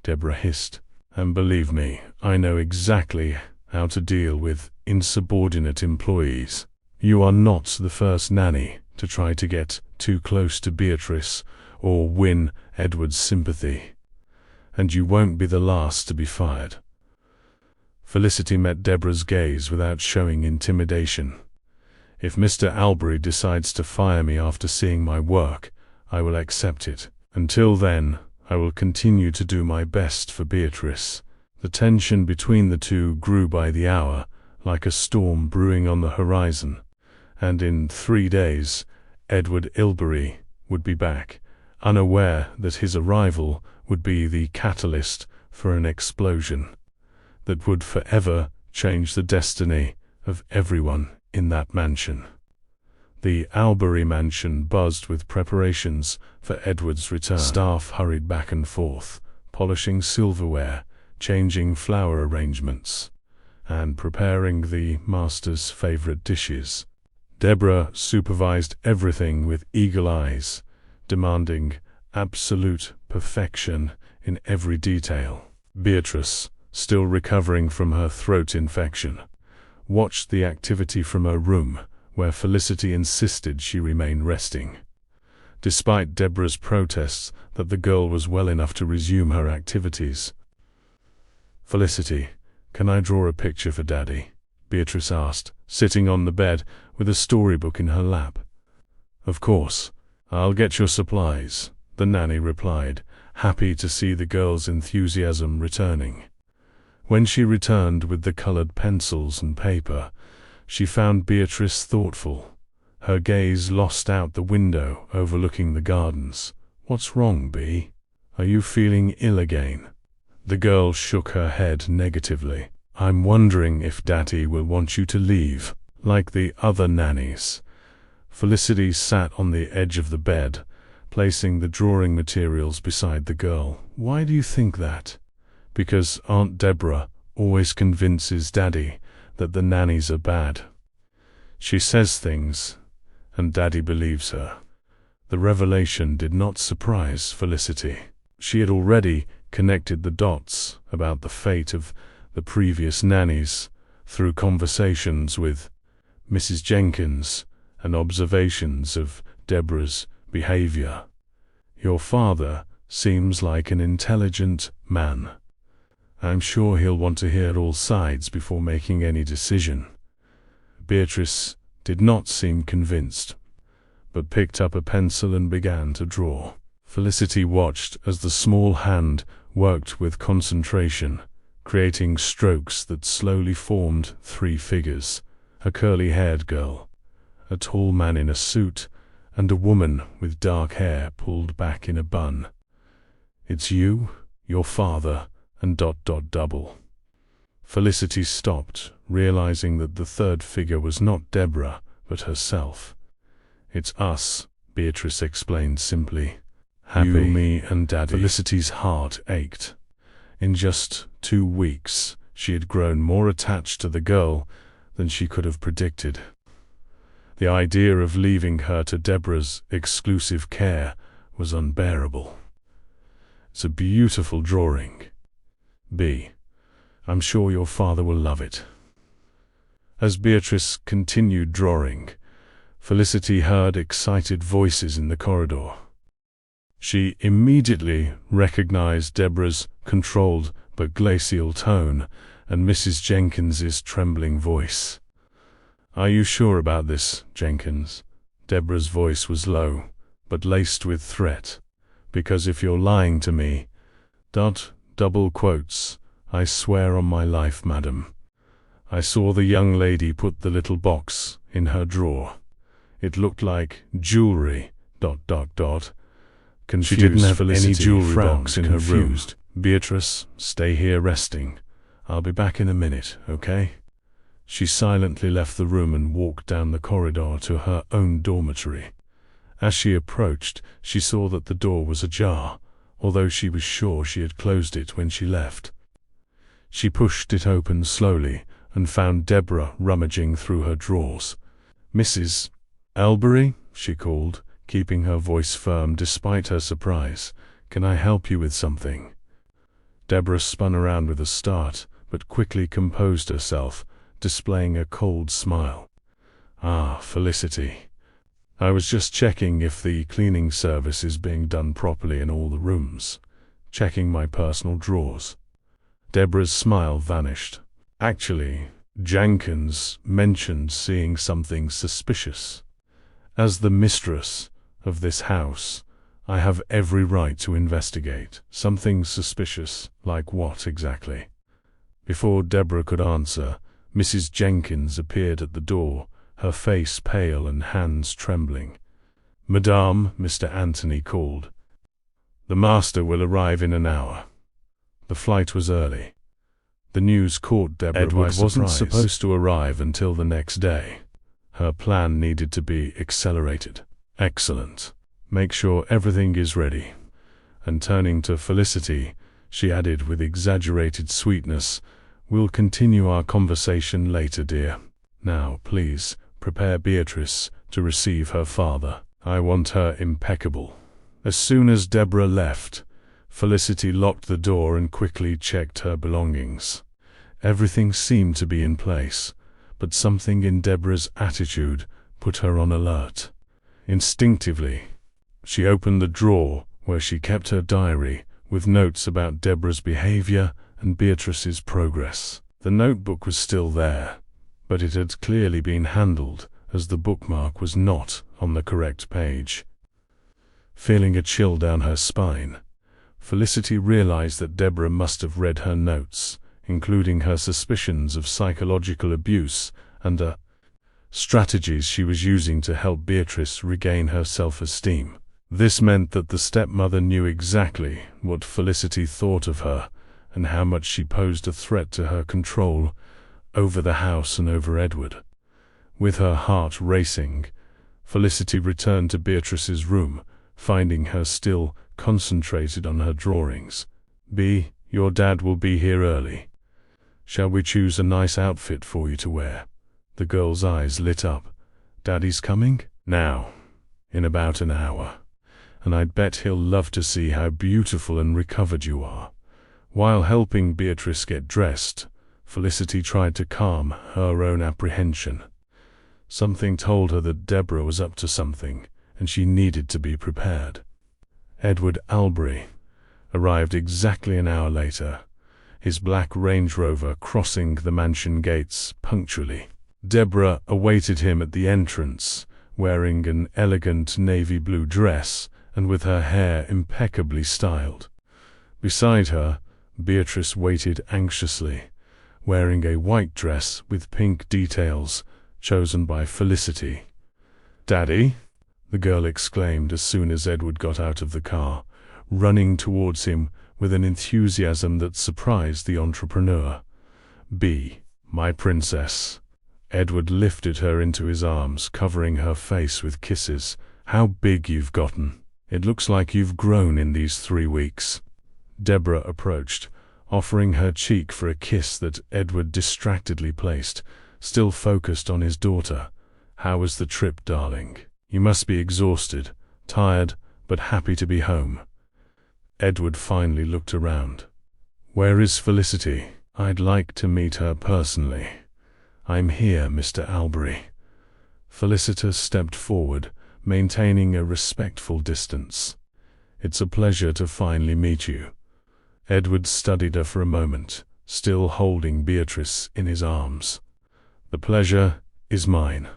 Deborah hissed. "And believe me, I know exactly how to deal with insubordinate employees. You are not the first nanny to try to get too close to Beatrice or win Edward's sympathy. And you won't be the last to be fired." Felicity met Deborah's gaze without showing intimidation. "If Mr. Albury decides to fire me after seeing my work, I will accept it. Until then, I will continue to do my best for Beatrice." The tension between the two grew by the hour, like a storm brewing on the horizon, and in 3 days, Edward Ilbury would be back, unaware that his arrival would be the catalyst for an explosion that would forever change the destiny of everyone in that mansion. The Albury mansion buzzed with preparations for Edward's return. Staff hurried back and forth, polishing silverware, changing flower arrangements, and preparing the master's favorite dishes. Deborah supervised everything with eagle eyes, demanding absolute perfection in every detail. Beatrice, still recovering from her throat infection, watched the activity from her room, where Felicity insisted she remain resting. Despite Deborah's protests that the girl was well enough to resume her activities. "Felicity, can I draw a picture for Daddy?" Beatrice asked, sitting on the bed with a storybook in her lap. "Of course. I'll get your supplies," the nanny replied, happy to see the girl's enthusiasm returning. When she returned with the colored pencils and paper, she found Beatrice thoughtful, her gaze lost out the window overlooking the gardens. "What's wrong, Bea? Are you feeling ill again?" The girl shook her head negatively. "I'm wondering if Daddy will want you to leave," like the other nannies. Felicity sat on the edge of the bed, placing the drawing materials beside the girl. "Why do you think that?" "Because Aunt Deborah always convinces Daddy that the nannies are bad. She says things, and Daddy believes her." The revelation did not surprise Felicity. She had already connected the dots about the fate of the previous nannies through conversations with Mrs. Jenkins and observations of Deborah's behavior. "Your father seems like an intelligent man. I'm sure he'll want to hear all sides before making any decision." Beatrice did not seem convinced, but picked up a pencil and began to draw. Felicity watched as the small hand worked with concentration, creating strokes that slowly formed three figures: a curly-haired girl, a tall man in a suit, and a woman with dark hair pulled back in a bun. "It's you, your father, and ... double." Felicity stopped, realizing that the third figure was not Deborah, but herself. "It's us," Beatrice explained simply. "Happy, you, me, and Daddy." Felicity's heart ached. In just 2 weeks, she had grown more attached to the girl than she could have predicted. The idea of leaving her to Deborah's exclusive care was unbearable. "It's a beautiful drawing. B. I'm sure your father will love it." As Beatrice continued drawing, Felicity heard excited voices in the corridor. She immediately recognized Deborah's controlled but glacial tone and Mrs. Jenkins's trembling voice. "Are you sure about this, Jenkins?" Deborah's voice was low, but laced with threat. "Because if you're lying to me, ... double quotes, I swear on my life, madam. I saw the young lady put the little box in her drawer. It looked like jewelry, ... Confused, she didn't have any jewelry box in her room. "Beatrice, stay here resting. I'll be back in a minute, okay?" She silently left the room and walked down the corridor to her own dormitory. As she approached, she saw that the door was ajar, although she was sure she had closed it when she left. She pushed it open slowly and found Deborah rummaging through her drawers. "Mrs. Elbury," she called, keeping her voice firm despite her surprise. "Can I help you with something?" Deborah spun around with a start, but quickly composed herself, displaying a cold smile. "Ah, Felicity. I was just checking if the cleaning service is being done properly in all the rooms. Checking my personal drawers." Deborah's smile vanished. "Actually, Jenkins mentioned seeing something suspicious. As the mistress of this house, I have every right to investigate." "Something suspicious, like what exactly?" Before Deborah could answer, Mrs. Jenkins appeared at the door, her face pale and hands trembling. "Madame," Mr. Anthony called. "The master will arrive in an hour." The flight was early. The news caught Deborah by surprise. Edward wasn't supposed to arrive until the next day. Her plan needed to be accelerated. "Excellent. Make sure everything is ready." And turning to Felicity, she added with exaggerated sweetness, "We'll continue our conversation later, dear. Now, please, prepare Beatrice to receive her father. I want her impeccable." As soon as Deborah left, Felicity locked the door and quickly checked her belongings. Everything seemed to be in place, but something in Deborah's attitude put her on alert. Instinctively, she opened the drawer where she kept her diary, with notes about Deborah's behavior and Beatrice's progress. The notebook was still there, but it had clearly been handled, as the bookmark was not on the correct page. Feeling a chill down her spine, Felicity realized that Deborah must have read her notes, including her suspicions of psychological abuse and the strategies she was using to help Beatrice regain her self-esteem. This meant that the stepmother knew exactly what Felicity thought of her and how much she posed a threat to her control over the house and over Edward. With her heart racing, Felicity returned to Beatrice's room, finding her still concentrated on her drawings. "B, your dad will be here early. Shall we choose a nice outfit for you to wear?" The girl's eyes lit up. "Daddy's coming?" "Now. In about an hour. And I'd bet he'll love to see how beautiful and recovered you are." While helping Beatrice get dressed, Felicity tried to calm her own apprehension. Something told her that Deborah was up to something, and she needed to be prepared. Edward Albury arrived exactly an hour later, his black Range Rover crossing the mansion gates punctually. Deborah awaited him at the entrance, wearing an elegant navy blue dress and with her hair impeccably styled. Beside her, Beatrice waited anxiously, wearing a white dress with pink details chosen by Felicity. "Daddy?" the girl exclaimed as soon as Edward got out of the car, running towards him with an enthusiasm that surprised the entrepreneur. "B, my princess." Edward lifted her into his arms, covering her face with kisses. "How big you've gotten. It looks like you've grown in these 3 weeks." Deborah approached, offering her cheek for a kiss that Edward distractedly placed, still focused on his daughter. "How was the trip, darling? You must be exhausted, tired, but happy to be home." Edward finally looked around. "Where is Felicity? I'd like to meet her personally." "I'm here, Mr. Albury." Felicity stepped forward, maintaining a respectful distance. "It's a pleasure to finally meet you." Edward studied her for a moment, still holding Beatrice in his arms. "The pleasure is mine.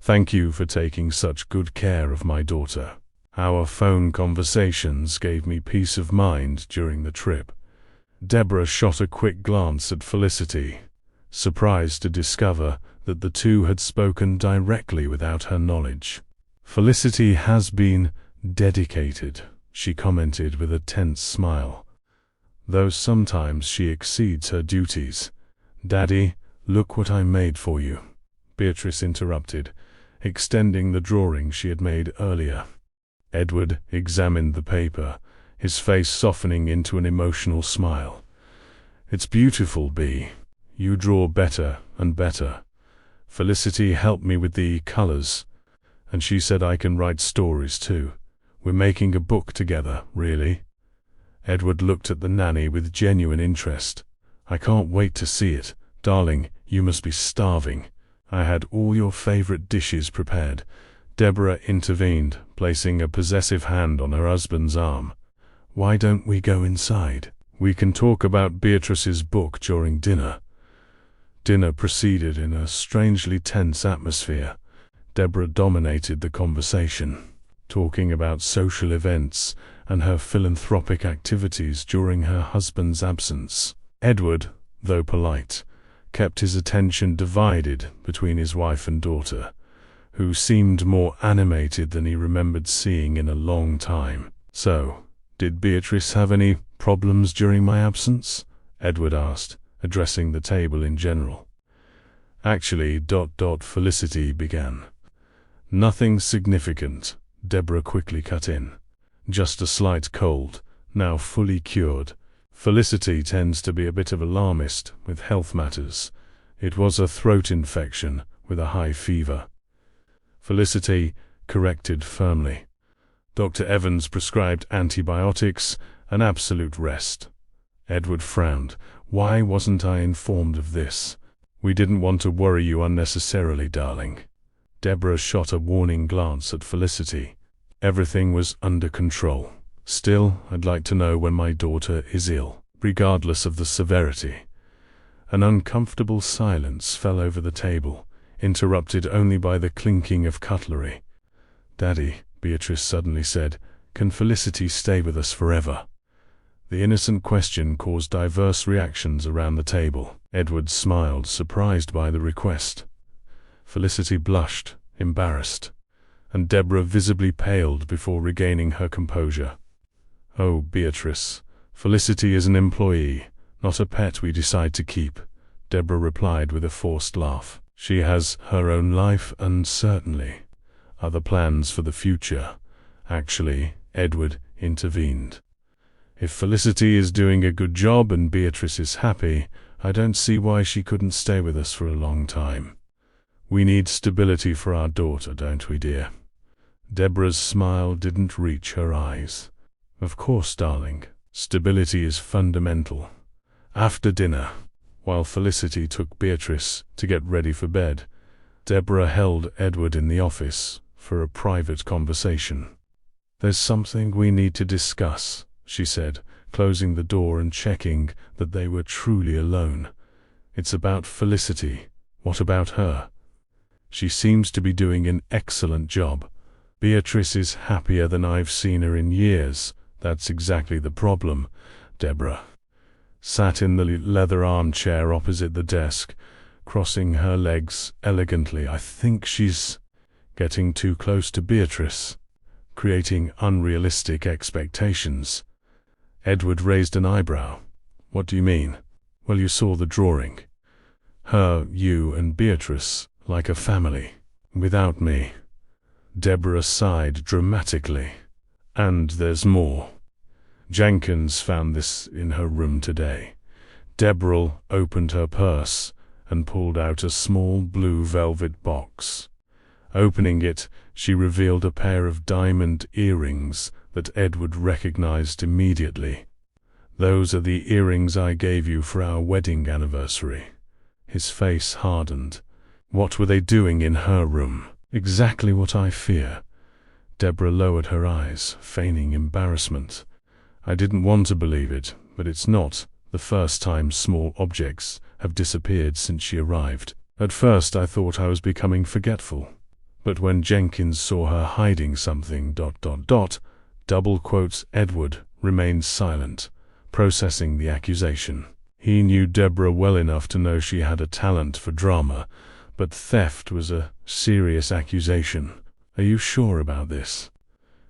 Thank you for taking such good care of my daughter. Our phone conversations gave me peace of mind during the trip." Deborah shot a quick glance at Felicity, surprised to discover that the two had spoken directly without her knowledge. "Felicity has been dedicated," she commented with a tense smile, "though sometimes she exceeds her duties." "Daddy, look what I made for you," Beatrice interrupted, extending the drawing she had made earlier. Edward examined the paper, his face softening into an emotional smile. "It's beautiful, B. You draw better and better. Felicity helped me with the colors, and she said I can write stories too. We're making a book together, really." Edward looked at the nanny with genuine interest. "I can't wait to see it. Darling, you must be starving. I had all your favorite dishes prepared." Deborah intervened, placing a possessive hand on her husband's arm. "Why don't we go inside? We can talk about Beatrice's book during dinner." Dinner proceeded in a strangely tense atmosphere. Deborah dominated the conversation, talking about social events and her philanthropic activities during her husband's absence. Edward, though polite, kept his attention divided between his wife and daughter, who seemed more animated than he remembered seeing in a long time. "So, did Beatrice have any problems during my absence?" Edward asked, addressing the table in general. "Actually, Felicity began. Nothing significant," Deborah quickly cut in. "Just a slight cold, now fully cured. Felicity tends to be a bit of alarmist with health matters. It was a throat infection with a high fever." Felicity corrected firmly. "Dr. Evans prescribed antibiotics and absolute rest." Edward frowned. "Why wasn't I informed of this?" "We didn't want to worry you unnecessarily, darling." Deborah shot a warning glance at Felicity. "Everything was under control. Still, I'd like to know when my daughter is ill, regardless of the severity." An uncomfortable silence fell over the table, interrupted only by the clinking of cutlery. "Daddy," Beatrice suddenly said, "can Felicity stay with us forever?" The innocent question caused diverse reactions around the table. Edward smiled, surprised by the request. Felicity blushed, embarrassed, and Deborah visibly paled before regaining her composure. "Oh, Beatrice, Felicity is an employee, not a pet we decide to keep," Deborah replied with a forced laugh. She has her own life and certainly other plans for the future. Actually, Edward intervened. If Felicity is doing a good job and Beatrice is happy, I don't see why she couldn't stay with us for a long time. We need stability for our daughter, don't we, dear? Deborah's smile didn't reach her eyes. Of course, darling. Stability is fundamental. After dinner, while Felicity took Beatrice to get ready for bed, Deborah held Edward in the office for a private conversation. There's something we need to discuss, she said, closing the door and checking that they were truly alone. It's about Felicity. What about her? She seems to be doing an excellent job. Beatrice is happier than I've seen her in years. That's exactly the problem. Deborah sat in the leather armchair opposite the desk, crossing her legs elegantly. I think she's getting too close to Beatrice, creating unrealistic expectations. Edward raised an eyebrow. What do you mean? Well, you saw the drawing. Her, you, and Beatrice, like a family. Without me. Deborah sighed dramatically. And there's more. Jenkins found this in her room today. Deborah opened her purse and pulled out a small blue velvet box. Opening it, she revealed a pair of diamond earrings that Edward recognized immediately. Those are the earrings I gave you for our wedding anniversary. His face hardened. What were they doing in her room? Exactly what I fear. Deborah lowered her eyes, feigning embarrassment. I didn't want to believe it, but it's not the first time small objects have disappeared since she arrived. At first I thought I was becoming forgetful. But when Jenkins saw her hiding something, double quotes, Edward remained silent, processing the accusation. He knew Deborah well enough to know she had a talent for drama, but theft was a serious accusation. Are you sure about this?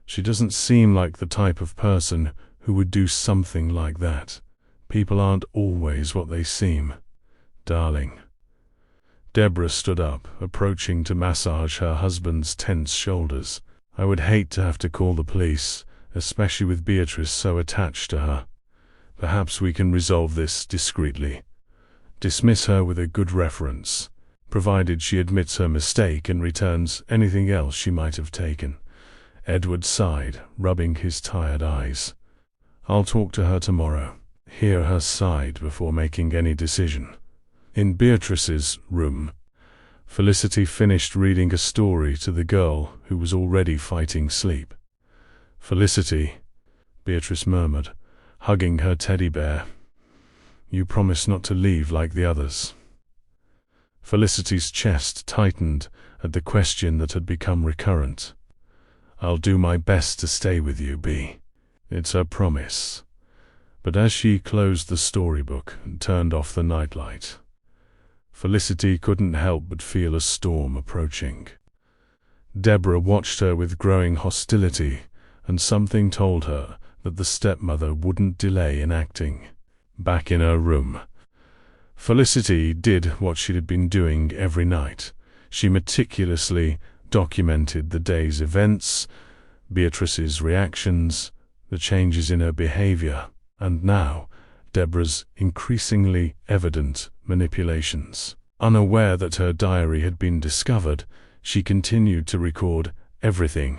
She doesn't seem like the type of person who would do something like that. People aren't always what they seem. Darling. Deborah stood up, approaching to massage her husband's tense shoulders. I would hate to have to call the police, especially with Beatrice so attached to her. Perhaps we can resolve this discreetly. Dismiss her with a good reference, provided she admits her mistake and returns anything else she might have taken. Edward sighed, rubbing his tired eyes. I'll talk to her tomorrow, hear her side before making any decision. In Beatrice's room, Felicity finished reading a story to the girl who was already fighting sleep. Felicity, Beatrice murmured, hugging her teddy bear. You promised not to leave like the others. Felicity's chest tightened at the question that had become recurrent. I'll do my best to stay with you, Bea. It's her promise. But as she closed the storybook and turned off the nightlight, Felicity couldn't help but feel a storm approaching. Deborah watched her with growing hostility, and something told her that the stepmother wouldn't delay in acting. Back in her room, Felicity did what she had been doing every night. She meticulously documented the day's events, Beatrice's reactions, the changes in her behavior, and now Deborah's increasingly evident manipulations. Unaware that her diary had been discovered, she continued to record everything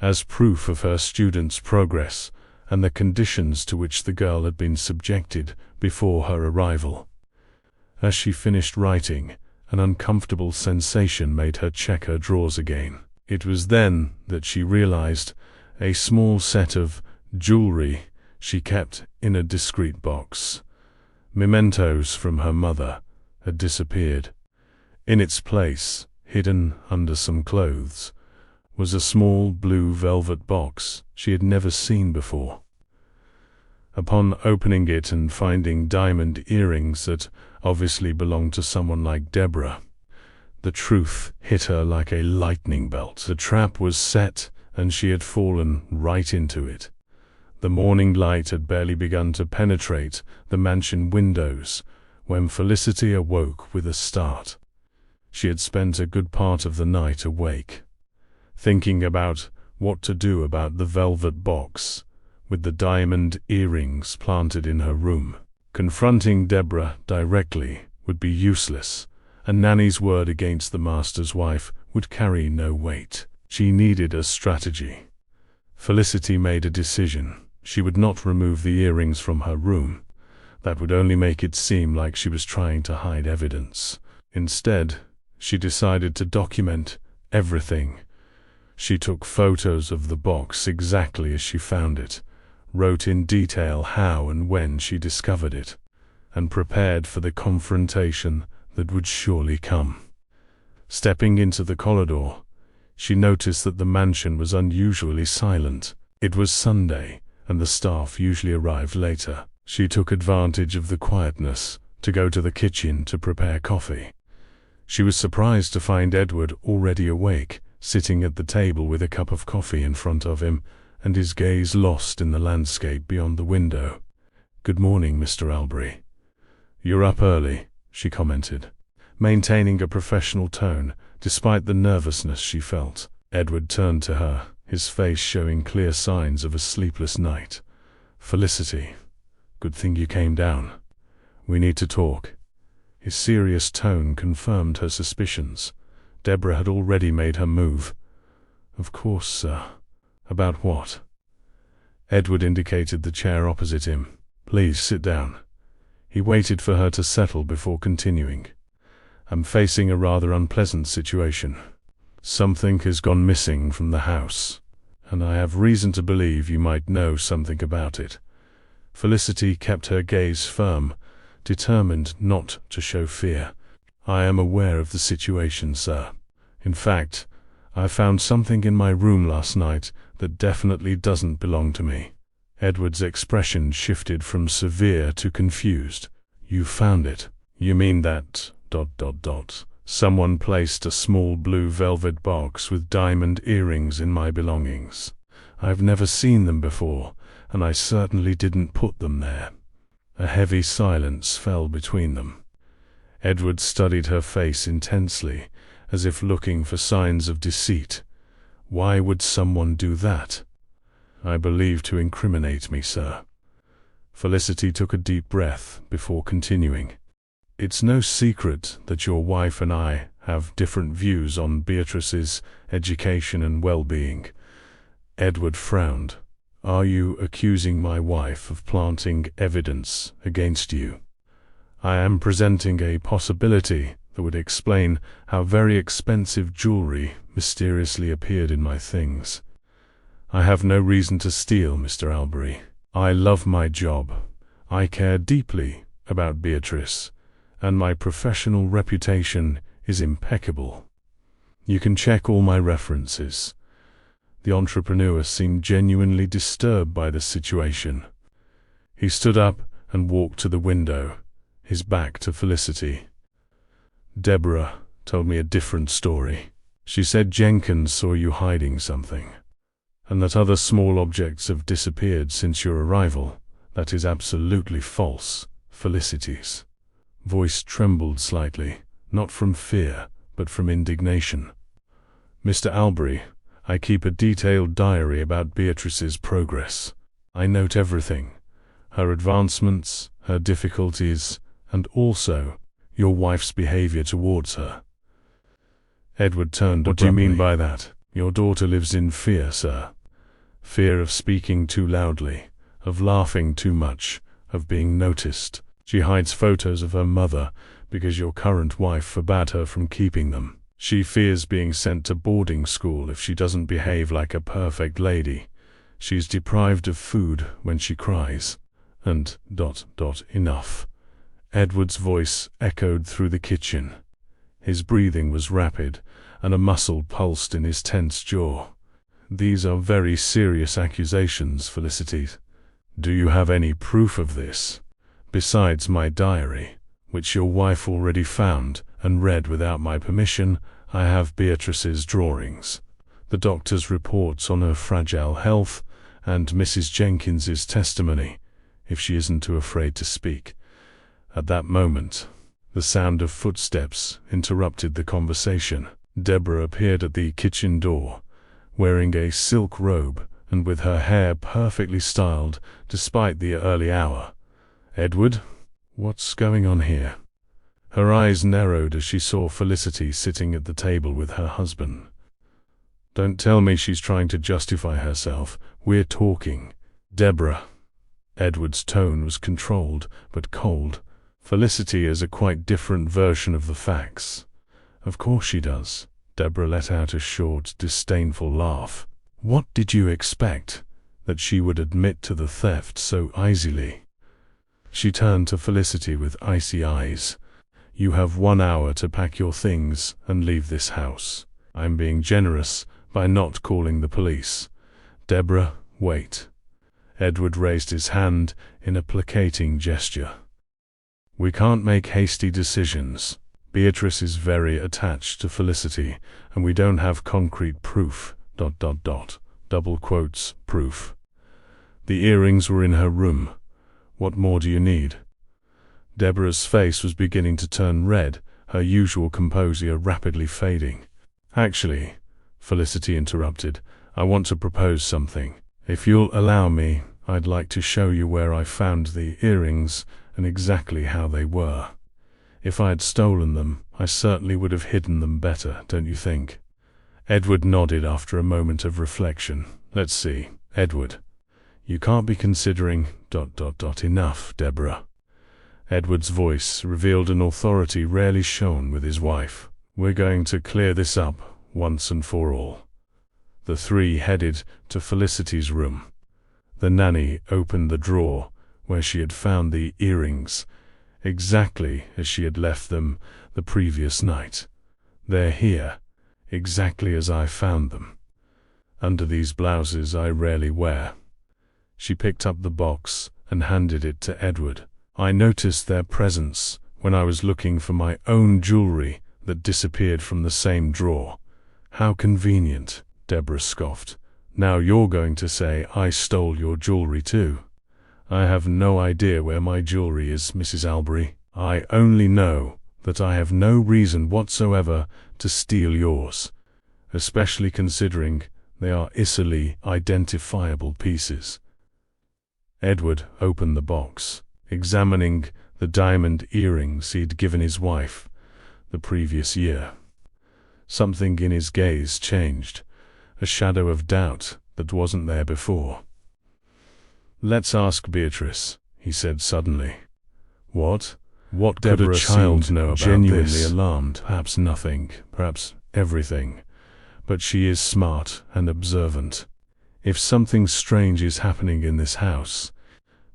as proof of her students' progress and the conditions to which the girl had been subjected before her arrival. As she finished writing, an uncomfortable sensation made her check her drawers again. It was then that she realized a small set of jewelry she kept in a discreet box. Mementos from her mother had disappeared. In its place, hidden under some clothes, was a small blue velvet box she had never seen before. Upon opening it and finding diamond earrings that obviously belonged to someone like Deborah, the truth hit her like a lightning bolt. The trap was set, and she had fallen right into it. The morning light had barely begun to penetrate the mansion windows when Felicity awoke with a start. She had spent a good part of the night awake, thinking about what to do about the velvet box with the diamond earrings planted in her room. Confronting Deborah directly would be useless, and Nanny's word against the master's wife would carry no weight. She needed a strategy. Felicity made a decision. She would not remove the earrings from her room. That would only make it seem like she was trying to hide evidence. Instead, she decided to document everything. She took photos of the box exactly as she found it, wrote in detail how and when she discovered it, and prepared for the confrontation that would surely come. Stepping into the corridor, she noticed that the mansion was unusually silent. It was Sunday, and the staff usually arrived later. She took advantage of the quietness to go to the kitchen to prepare coffee. She was surprised to find Edward already awake, sitting at the table with a cup of coffee in front of him, and his gaze lost in the landscape beyond the window. "Good morning, Mr. Albury. You're up early," she commented, maintaining a professional tone despite the nervousness she felt. Edward turned to her, his face showing clear signs of a sleepless night. "Felicity, good thing you came down. We need to talk." His serious tone confirmed her suspicions. Deborah had already made her move. "Of course, sir. About what?" Edward indicated the chair opposite him. "Please sit down." He waited for her to settle before continuing. "I'm facing a rather unpleasant situation. Something has gone missing from the house, and I have reason to believe you might know something about it." Felicity kept her gaze firm, determined not to show fear. "I am aware of the situation, sir. In fact, I found something in my room last night that definitely doesn't belong to me." Edward's expression shifted from severe to confused. "You found it? You mean that... Someone placed a small blue velvet box with diamond earrings in my belongings. I've never seen them before, and I certainly didn't put them there." A heavy silence fell between them. Edward studied her face intensely, as if looking for signs of deceit. "Why would someone do that?" "I believe to incriminate me, sir." Felicity took a deep breath before continuing. "It's no secret that your wife and I have different views on Beatrice's education and well-being." Edward frowned. "Are you accusing my wife of planting evidence against you?" "I am presenting a possibility that would explain how very expensive jewelry mysteriously appeared in my things. I have no reason to steal, Mr. Albury. I love my job. I care deeply about Beatrice, and my professional reputation is impeccable. You can check all my references." The entrepreneur seemed genuinely disturbed by the situation. He stood up and walked to the window, his back to Felicity. "Deborah told me a different story. She said Jenkins saw you hiding something, and that other small objects have disappeared since your arrival. That is absolutely false." Felicity's voice trembled slightly, not from fear, but from indignation. "Mr. Albury, I keep a detailed diary about Beatrice's progress. I note everything, her advancements, her difficulties, and also your wife's behavior towards her." Edward turned abruptly. "What do you mean by that?" "Your daughter lives in fear, sir. Fear of speaking too loudly, of laughing too much, of being noticed. She hides photos of her mother because your current wife forbade her from keeping them. She fears being sent to boarding school if she doesn't behave like a perfect lady. She's deprived of food when she cries. And... enough." Edward's voice echoed through the kitchen. His breathing was rapid, and a muscle pulsed in his tense jaw. "These are very serious accusations, Felicity. Do you have any proof of this? Besides my diary, which your wife already found and read without my permission, I have Beatrice's drawings, the doctor's reports on her fragile health, and Mrs. Jenkins's testimony, if she isn't too afraid to speak." At that moment, The sound of footsteps interrupted the conversation. Deborah appeared at the kitchen door, wearing a silk robe and with her hair perfectly styled despite the early hour. "Edward, what's going on here?" Her eyes narrowed as she saw Felicity sitting at the table with her husband. "Don't tell me she's trying to justify herself. We're talking." "Deborah." Edward's tone was controlled but cold. "Felicity is a quite different version of the facts." "Of course she does." Deborah let out a short, disdainful laugh. "What did you expect? That she would admit to the theft so easily?" She turned to Felicity with icy eyes. "You have 1 hour to pack your things and leave this house. I'm being generous by not calling the police." "Deborah, wait." Edward raised his hand in a placating gesture. "We can't make hasty decisions. Beatrice is very attached to Felicity, and we don't have concrete proof, .. double quotes, proof. The earrings were in her room. What more do you need?" Deborah's face was beginning to turn red, her usual composure rapidly fading. "Actually," Felicity interrupted, "I want to propose something. If you'll allow me, I'd like to show you where I found the earrings and exactly how they were. If I had stolen them, I certainly would have hidden them better, don't you think?" Edward nodded after a moment of reflection. "Let's see, Edward. You can't be considering ... enough, Deborah." Edward's voice revealed an authority rarely shown with his wife. "We're going to clear this up once and for all." The three headed to Felicity's room. The nanny opened the drawer where she had found the earrings, exactly as she had left them the previous night. "They're here, exactly as I found them. Under these blouses I rarely wear." She picked up the box and handed it to Edward. "I noticed their presence when I was looking for my own jewelry that disappeared from the same drawer." "How convenient," Deborah scoffed. "Now you're going to say I stole your jewelry too." "I have no idea where my jewelry is, Mrs. Albury. I only know that I have no reason whatsoever to steal yours, especially considering they are easily identifiable pieces." Edward opened the box, examining the diamond earrings he'd given his wife the previous year. Something in his gaze changed, a shadow of doubt that wasn't there before. "Let's ask Beatrice," he said suddenly. "What? What could a child know about genuinely this?" Alarmed. "Perhaps nothing, perhaps everything. But she is smart and observant. If something strange is happening in this house,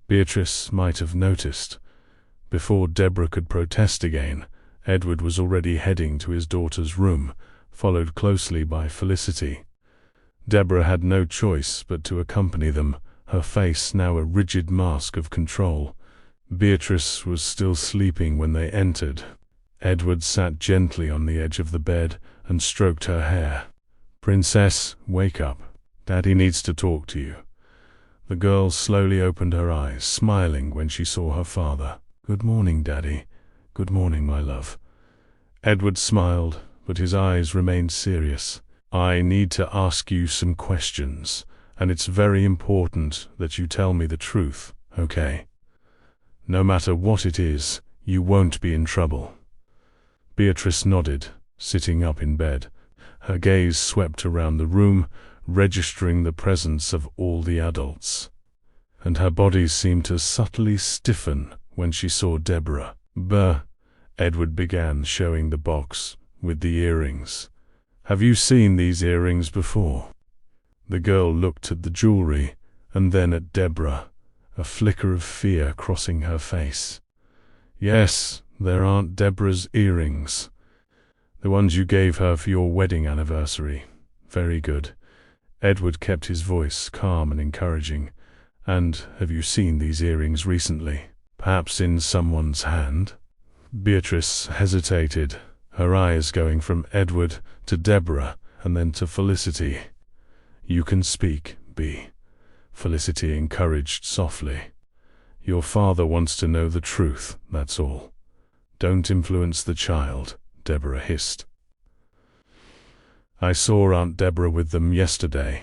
Beatrice might have noticed." Before Deborah could protest again, Edward was already heading to his daughter's room, followed closely by Felicity. Deborah had no choice but to accompany them, her face now a rigid mask of control. Beatrice was still sleeping when they entered. Edward sat gently on the edge of the bed and stroked her hair. "Princess, wake up. Daddy needs to talk to you." The girl slowly opened her eyes, smiling when she saw her father. "Good morning, Daddy." "Good morning, my love." Edward smiled, but his eyes remained serious. "I need to ask you some questions, and it's very important that you tell me the truth, okay? No matter what it is, you won't be in trouble." Beatrice nodded, sitting up in bed. Her gaze swept around the room, registering the presence of all the adults. And her body seemed to subtly stiffen when she saw Deborah. Edward began, showing the box with the earrings. "Have you seen these earrings before?" The girl looked at the jewelry and then at Deborah, a flicker of fear crossing her face. "Yes, there aren't Deborah's earrings. The ones you gave her for your wedding anniversary." "Very good." Edward kept his voice calm and encouraging. "And have you seen these earrings recently? Perhaps in someone's hand?" Beatrice hesitated, her eyes going from Edward to Deborah and then to Felicity. "You can speak, Bea," Felicity encouraged softly. "Your father wants to know the truth, that's all." Don't influence the child, Deborah hissed. I saw Aunt Deborah with them yesterday,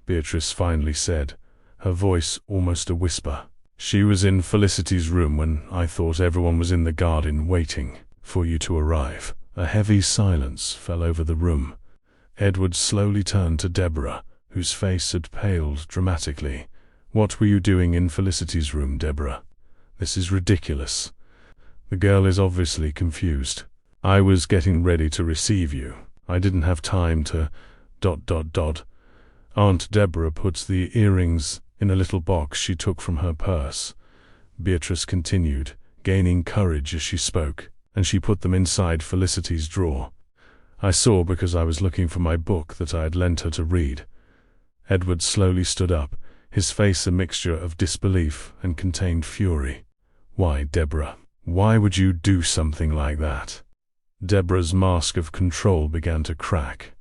Beatrice finally said, her voice almost a whisper. She was in Felicity's room when I thought everyone was in the garden waiting for you to arrive. A heavy silence fell over the room. Edward slowly turned to Deborah, whose face had paled dramatically. What were you doing in Felicity's room, Deborah? This is ridiculous. The girl is obviously confused. I was getting ready to receive you. I didn't have time to... Aunt Deborah puts the earrings in a little box she took from her purse. Beatrice continued, gaining courage as she spoke, and she put them inside Felicity's drawer. I saw because I was looking for my book that I had lent her to read. Edward slowly stood up, his face a mixture of disbelief and contained fury. Why, Deborah? Why would you do something like that? Deborah's mask of control began to crack.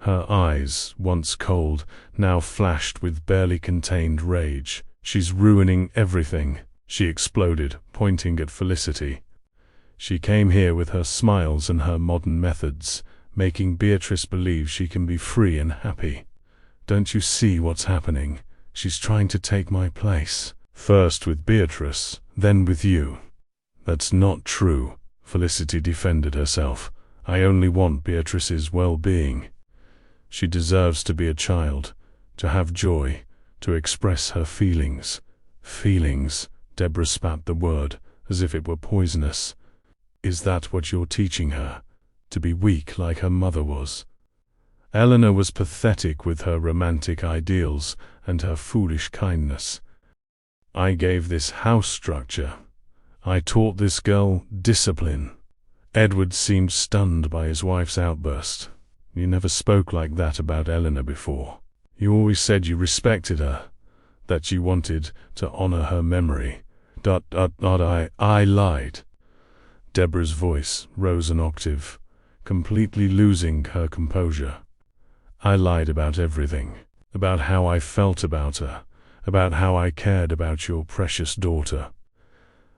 Her eyes, once cold, now flashed with barely contained rage. She's ruining everything, she exploded, pointing at Felicity. She came here with her smiles and her modern methods, making Beatrice believe she can be free and happy. Don't you see what's happening? She's trying to take my place. First with Beatrice, then with you. That's not true, Felicity defended herself. I only want Beatrice's well-being. She deserves to be a child, to have joy, to express her feelings. Feelings, Deborah spat the word, as if it were poisonous. Is that what you're teaching her? To be weak like her mother was? Eleanor was pathetic with her romantic ideals and her foolish kindness. I gave this house structure. I taught this girl discipline. Edward seemed stunned by his wife's outburst. You never spoke like that about Eleanor before. You always said you respected her, that you wanted to honor her memory. I lied. Deborah's voice rose an octave, completely losing her composure. I lied about everything, about how I felt about her, about how I cared about your precious daughter.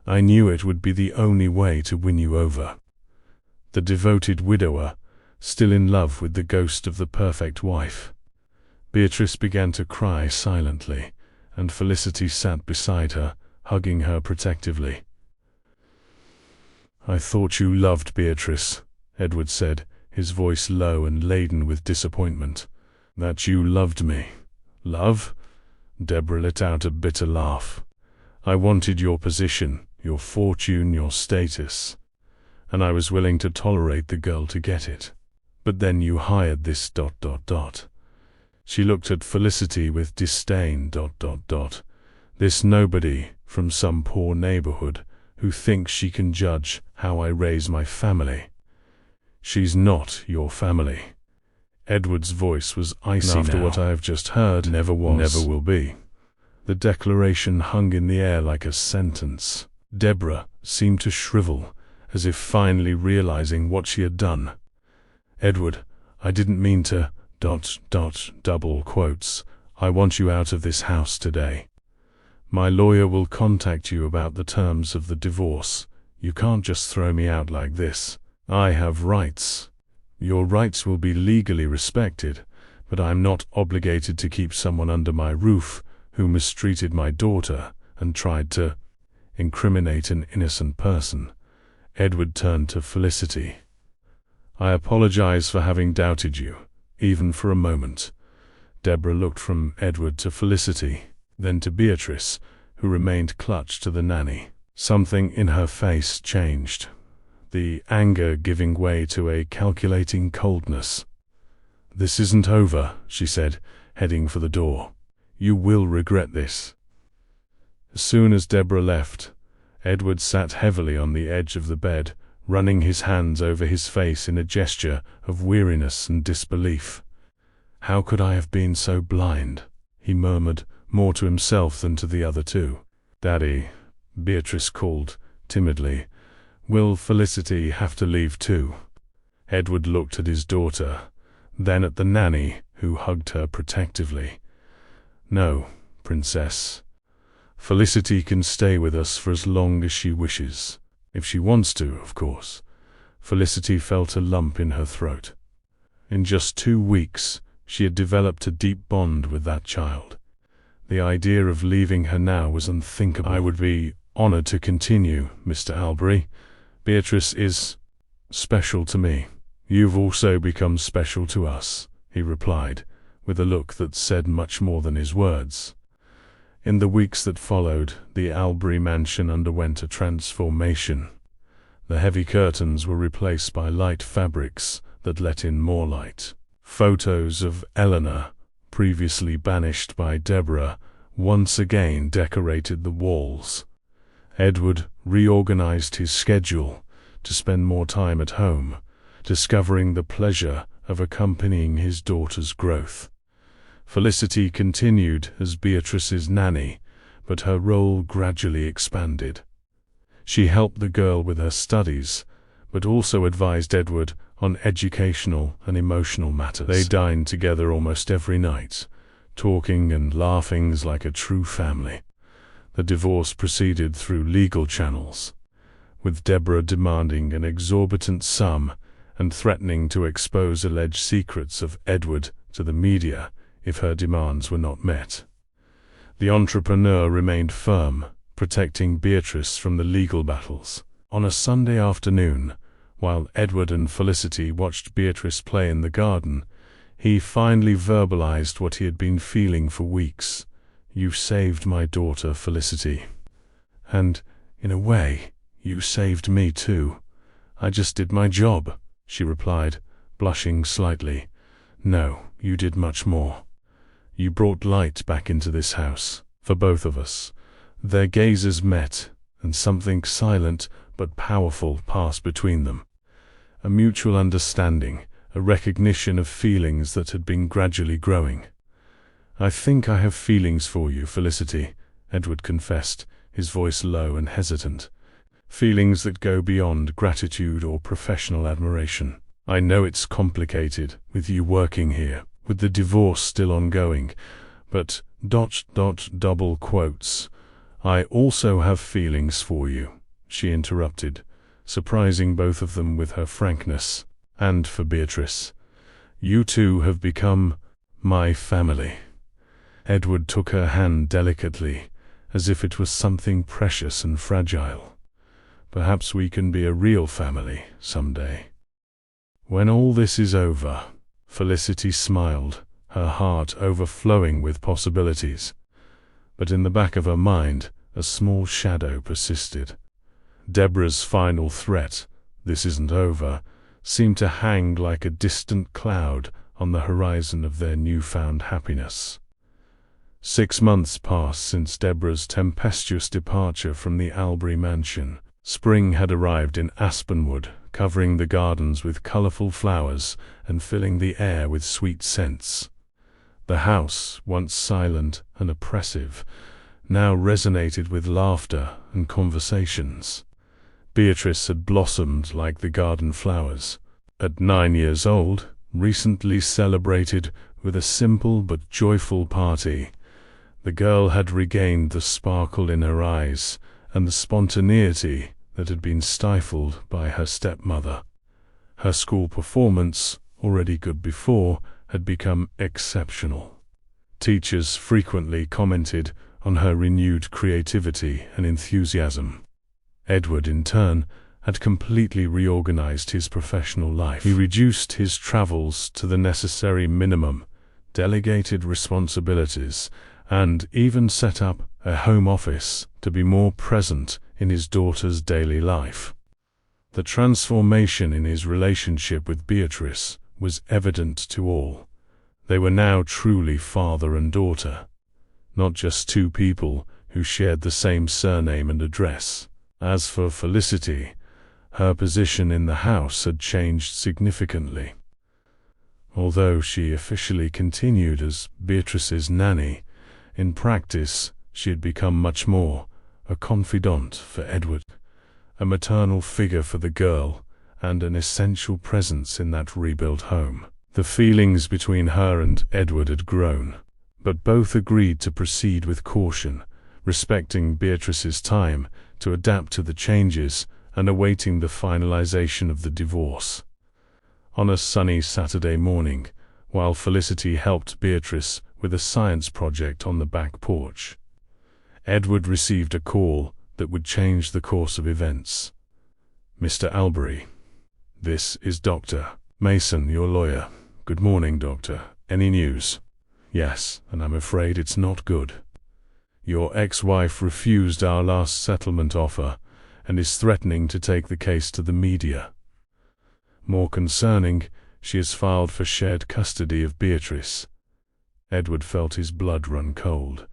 I knew it would be the only way to win you over. The devoted widower, still in love with the ghost of the perfect wife. Beatrice began to cry silently, and Felicity sat beside her, hugging her protectively. I thought you loved Beatrice, Edward said, his voice low and laden with disappointment. That you loved me. Love? Deborah let out a bitter laugh. I wanted your position, your fortune, your status, and I was willing to tolerate the girl to get it. But then you hired this ... She looked at Felicity with disdain ... This nobody from some poor neighborhood who thinks she can judge how I raise my family. She's not your family. Edward's voice was icy after now. What I have just heard, never was, never will be. The declaration hung in the air like a sentence. Deborah seemed to shrivel, as if finally realizing what she had done. Edward, I didn't mean to... double quotes. I want you out of this house today. My lawyer will contact you about the terms of the divorce. You can't just throw me out like this. I have rights. Your rights will be legally respected, but I am not obligated to keep someone under my roof who mistreated my daughter and tried to incriminate an innocent person. Edward turned to Felicity. I apologize for having doubted you, even for a moment. Deborah looked from Edward to Felicity, then to Beatrice, who remained clutched to the nanny. Something in her face changed, the anger giving way to a calculating coldness. This isn't over, she said, heading for the door. You will regret this. As soon as Deborah left, Edward sat heavily on the edge of the bed, running his hands over his face in a gesture of weariness and disbelief. How could I have been so blind? He murmured, more to himself than to the other two. Daddy, Beatrice called, timidly. Will Felicity have to leave too? Edward looked at his daughter, then at the nanny, who hugged her protectively. No, Princess. Felicity can stay with us for as long as she wishes. If she wants to, of course. Felicity felt a lump in her throat. In just 2 weeks, she had developed a deep bond with that child. The idea of leaving her now was unthinkable. I would be honored to continue, Mr. Albury. Beatrice is special to me. You've also become special to us, he replied, with a look that said much more than his words. In the weeks that followed, the Albury mansion underwent a transformation. The heavy curtains were replaced by light fabrics that let in more light. Photos of Eleanor, previously banished by Deborah, once again decorated the walls. Edward reorganized his schedule to spend more time at home, discovering the pleasure of accompanying his daughter's growth. Felicity continued as Beatrice's nanny, but her role gradually expanded. She helped the girl with her studies, but also advised Edward on educational and emotional matters. They dined together almost every night, talking and laughing like a true family. The divorce proceeded through legal channels, with Deborah demanding an exorbitant sum and threatening to expose alleged secrets of Edward to the media if her demands were not met. The entrepreneur remained firm, protecting Beatrice from the legal battles. On a Sunday afternoon, while Edward and Felicity watched Beatrice play in the garden, he finally verbalized what he had been feeling for weeks. "You saved my daughter, Felicity. And, in a way, you saved me too. I just did my job," she replied, blushing slightly. "No, you did much more. You brought light back into this house, for both of us." Their gazes met, and something silent but powerful passed between them. A mutual understanding, a recognition of feelings that had been gradually growing. "I think I have feelings for you, Felicity," Edward confessed, his voice low and hesitant. "Feelings that go beyond gratitude or professional admiration. I know it's complicated, with you working here, with the divorce still ongoing, but double quotes, I also have feelings for you," she interrupted, surprising both of them with her frankness. "And for Beatrice. You two have become my family." Edward took her hand delicately, as if it was something precious and fragile. "Perhaps we can be a real family someday." "When all this is over," Felicity smiled, her heart overflowing with possibilities. But in the back of her mind, a small shadow persisted. Deborah's final threat, "This isn't over," seemed to hang like a distant cloud on the horizon of their newfound happiness. 6 months passed since Deborah's tempestuous departure from the Albury mansion. Spring had arrived in Aspenwood, covering the gardens with colorful flowers and filling the air with sweet scents. The house, once silent and oppressive, now resonated with laughter and conversations. Beatrice had blossomed like the garden flowers. At 9 years old, recently celebrated with a simple but joyful party, the girl had regained the sparkle in her eyes and the spontaneity that had been stifled by her stepmother. Her school performance, already good before, had become exceptional. Teachers frequently commented on her renewed creativity and enthusiasm. Edward, in turn, had completely reorganized his professional life. He reduced his travels to the necessary minimum, delegated responsibilities, and even set up a home office to be more present in his daughter's daily life. The transformation in his relationship with Beatrice was evident to all. They were now truly father and daughter, not just two people who shared the same surname and address. As for Felicity, her position in the house had changed significantly. Although she officially continued as Beatrice's nanny, in practice she had become much more a confidant for Edward, a maternal figure for the girl, and an essential presence in that rebuilt home. The feelings between her and Edward had grown, but both agreed to proceed with caution, respecting Beatrice's time to adapt to the changes and awaiting the finalization of the divorce. On a sunny Saturday morning, while Felicity helped Beatrice with a science project on the back porch, Edward received a call that would change the course of events. "Mr. Albury, this is Dr. Mason, your lawyer." "Good morning, doctor. Any news?" "Yes, and I'm afraid it's not good. Your ex-wife refused our last settlement offer and is threatening to take the case to the media. More concerning, she has filed for shared custody of Beatrice." Edward felt his blood run cold.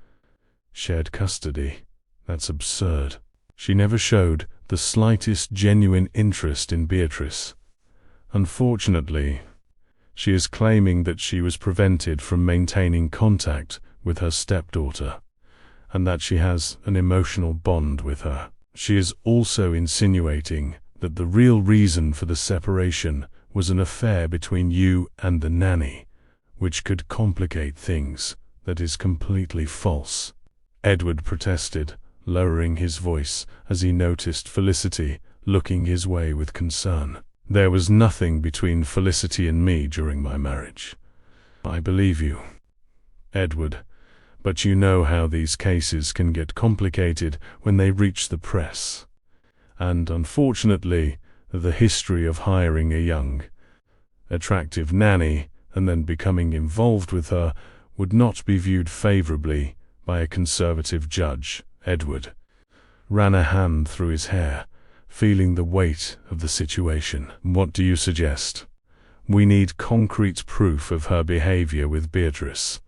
Shared custody? That's absurd. She never showed the slightest genuine interest in Beatrice. Unfortunately, she is claiming that she was prevented from maintaining contact with her stepdaughter, and that she has an emotional bond with her. She is also insinuating that the real reason for the separation was an affair between you and the nanny, which could complicate things. That is completely false. Edward protested, lowering his voice as he noticed Felicity looking his way with concern. "There was nothing between Felicity and me during my marriage." "I believe you, Edward, but you know how these cases can get complicated when they reach the press. And unfortunately, the history of hiring a young, attractive nanny and then becoming involved with her would not be viewed favorably by a conservative judge." Edward ran a hand through his hair, feeling the weight of the situation. "What do you suggest?" "We need concrete proof of her behavior with Beatrice.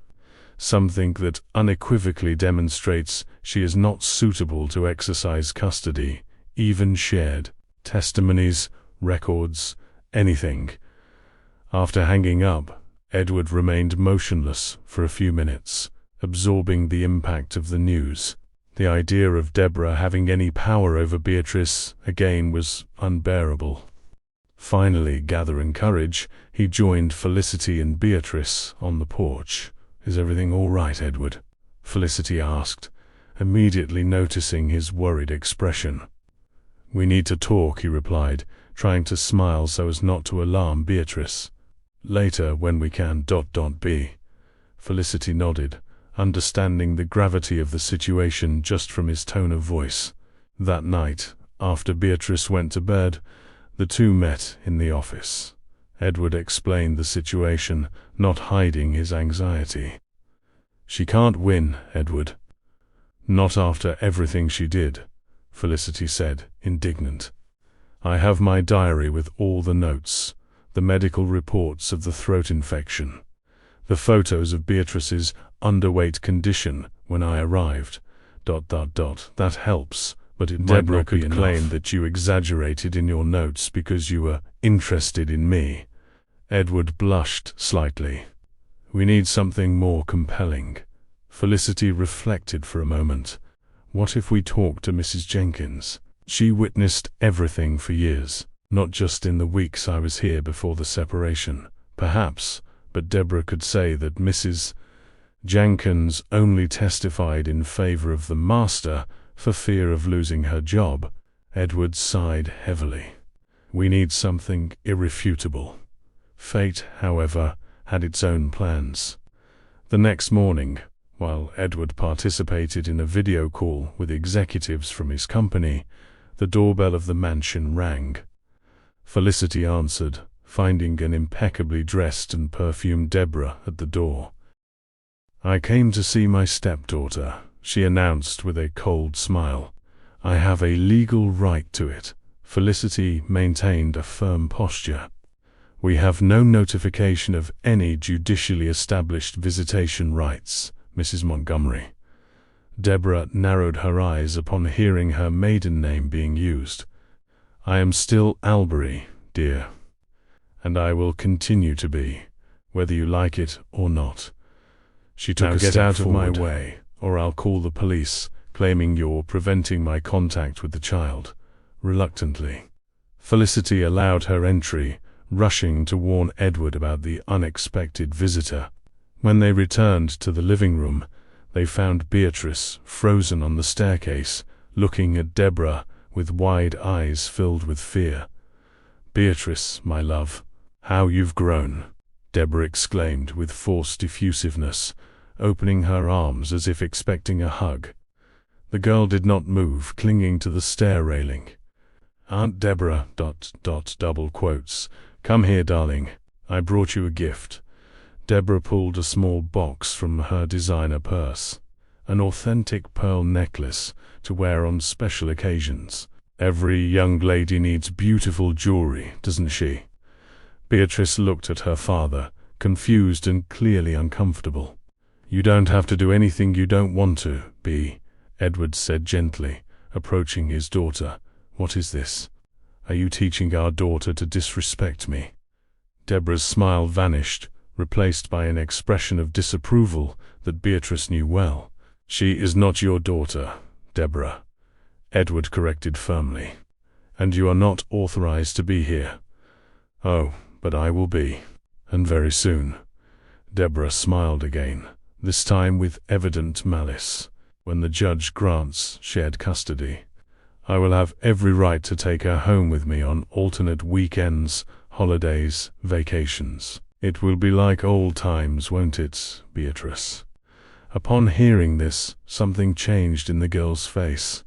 Something that unequivocally demonstrates she is not suitable to exercise custody, even shared. Testimonies, records, anything." After hanging up, Edward remained motionless for a few minutes, absorbing the impact of the news. The idea of Deborah having any power over Beatrice again was unbearable. Finally, gathering courage, he joined Felicity and Beatrice on the porch. "Is everything all right, Edward?" Felicity asked, immediately noticing his worried expression. "We need to talk," he replied, trying to smile so as not to alarm Beatrice. "Later, when we can. B." Felicity nodded, understanding the gravity of the situation just from his tone of voice. That night, after Beatrice went to bed, the two met in the office. Edward explained the situation, not hiding his anxiety. "She can't win, Edward. Not after everything she did," Felicity said, indignant. "I have my diary with all the notes, the medical reports of the throat infection, the photos of Beatrice's underweight condition when I arrived. That helps, but it might not be enough. Deborah could claim that you exaggerated in your notes because you were interested in me." Edward blushed slightly. "We need something more compelling." Felicity reflected for a moment. "What if we talk to Mrs. Jenkins? She witnessed everything for years, not just in the weeks I was here before the separation. Perhaps, but Deborah could say that Mrs. Jenkins only testified in favor of the master for fear of losing her job." Edward sighed heavily. "We need something irrefutable." Fate, however, had its own plans. The next morning, while Edward participated in a video call with executives from his company, the doorbell of the mansion rang. Felicity answered, finding an impeccably dressed and perfumed Deborah at the door. "I came to see my stepdaughter," she announced with a cold smile. "I have a legal right to it." Felicity maintained a firm posture. "We have no notification of any judicially established visitation rights, Mrs. Montgomery." Deborah narrowed her eyes upon hearing her maiden name being used. "I am still Albury, dear, and I will continue to be, whether you like it or not." She took a step forward. "Now get out of my way, or I'll call the police, claiming you're preventing my contact with the child." Reluctantly, Felicity allowed her entry, rushing to warn Edward about the unexpected visitor. When they returned to the living room, they found Beatrice frozen on the staircase, looking at Deborah with wide eyes filled with fear. "Beatrice, my love, how you've grown," Deborah exclaimed with forced effusiveness, opening her arms as if expecting a hug. The girl did not move, clinging to the stair railing. "Aunt Deborah, ... double quotes. Come here, darling. I brought you a gift." Deborah pulled a small box from her designer purse. An authentic pearl necklace to wear on special occasions. "Every young lady needs beautiful jewelry, doesn't she?" Beatrice looked at her father, confused and clearly uncomfortable. "You don't have to do anything you don't want to, Bea," Edward said gently, approaching his daughter. "What is this? Are you teaching our daughter to disrespect me?" Deborah's smile vanished, replaced by an expression of disapproval that Beatrice knew well. "She is not your daughter, Deborah," Edward corrected firmly. "And you are not authorized to be here." "Oh, but I will be. And very soon." Deborah smiled again, this time with evident malice. "When the judge grants shared custody, I will have every right to take her home with me on alternate weekends, holidays, vacations. It will be like old times, won't it, Beatrice?" Upon hearing this, something changed in the girl's face.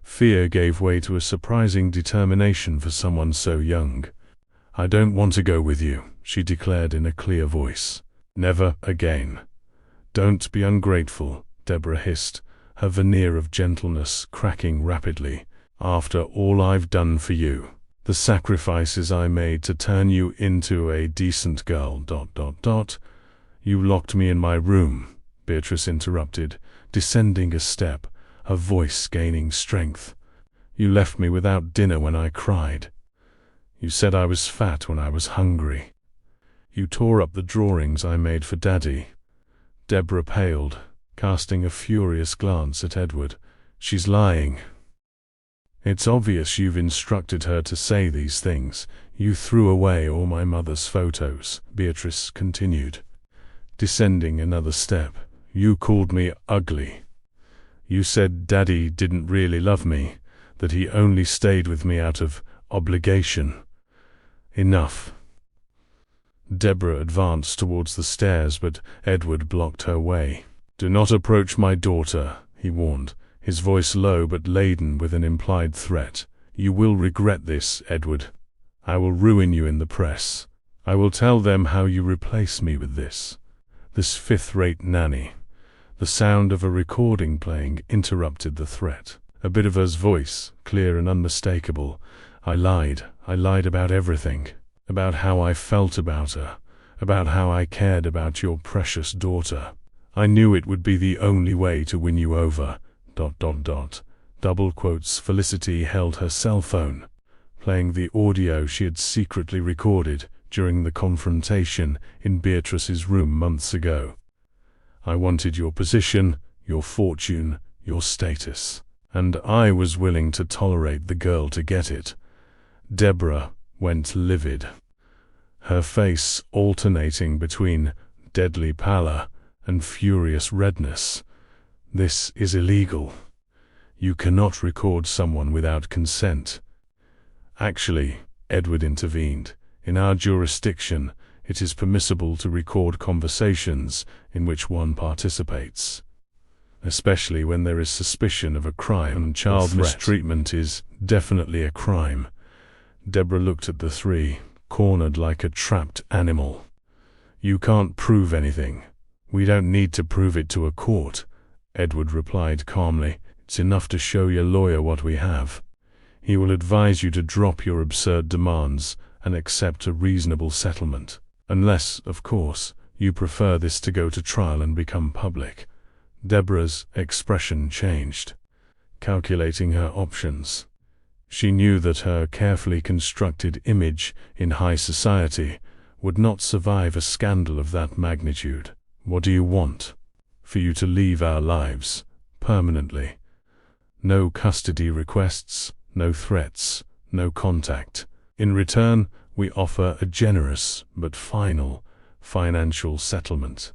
Fear gave way to a surprising determination for someone so young. "I don't want to go with you," she declared in a clear voice. "Never again." "Don't be ungrateful," Deborah hissed, her veneer of gentleness cracking rapidly. "After all I've done for you, the sacrifices I made to turn you into a decent girl, ... You locked me in my room," Beatrice interrupted, descending a step, her voice gaining strength. "You left me without dinner when I cried. You said I was fat when I was hungry. You tore up the drawings I made for Daddy." Deborah paled, casting a furious glance at Edward. "She's lying. It's obvious you've instructed her to say these things. You threw away all my mother's photos," Beatrice continued, descending another step. "You called me ugly. You said Daddy didn't really love me, that he only stayed with me out of obligation. Enough." Deborah advanced towards the stairs, but Edward blocked her way. "Do not approach my daughter," he warned, his voice low but laden with an implied threat. "You will regret this, Edward. I will ruin you in the press. I will tell them how you replace me with this fifth-rate nanny." The sound of a recording playing interrupted the threat. A bit of her's voice, clear and unmistakable. I lied about everything. About how I felt about her. About how I cared about your precious daughter. I knew it would be the only way to win you over, ... Double quotes. Felicity held her cell phone, playing the audio she had secretly recorded during the confrontation in Beatrice's room months ago. "I wanted your position, your fortune, your status. And I was willing to tolerate the girl to get it." Deborah went livid, her face alternating between deadly pallor and furious redness. "This is illegal. You cannot record someone without consent." "Actually," Edward intervened, "in our jurisdiction, it is permissible to record conversations in which one participates, especially when there is suspicion of a crime, and child mistreatment is definitely a crime." Deborah looked at the three, cornered like a trapped animal. "You can't prove anything. We don't need to prove it to a court," Edward replied calmly. "It's enough to show your lawyer what we have. He will advise you to drop your absurd demands and accept a reasonable settlement. Unless, of course, you prefer this to go to trial and become public." Deborah's expression changed, calculating her options. She knew that her carefully constructed image in high society would not survive a scandal of that magnitude. "What do you want?" "For you to leave our lives, permanently. No custody requests, no threats, no contact. In return, we offer a generous but final financial settlement."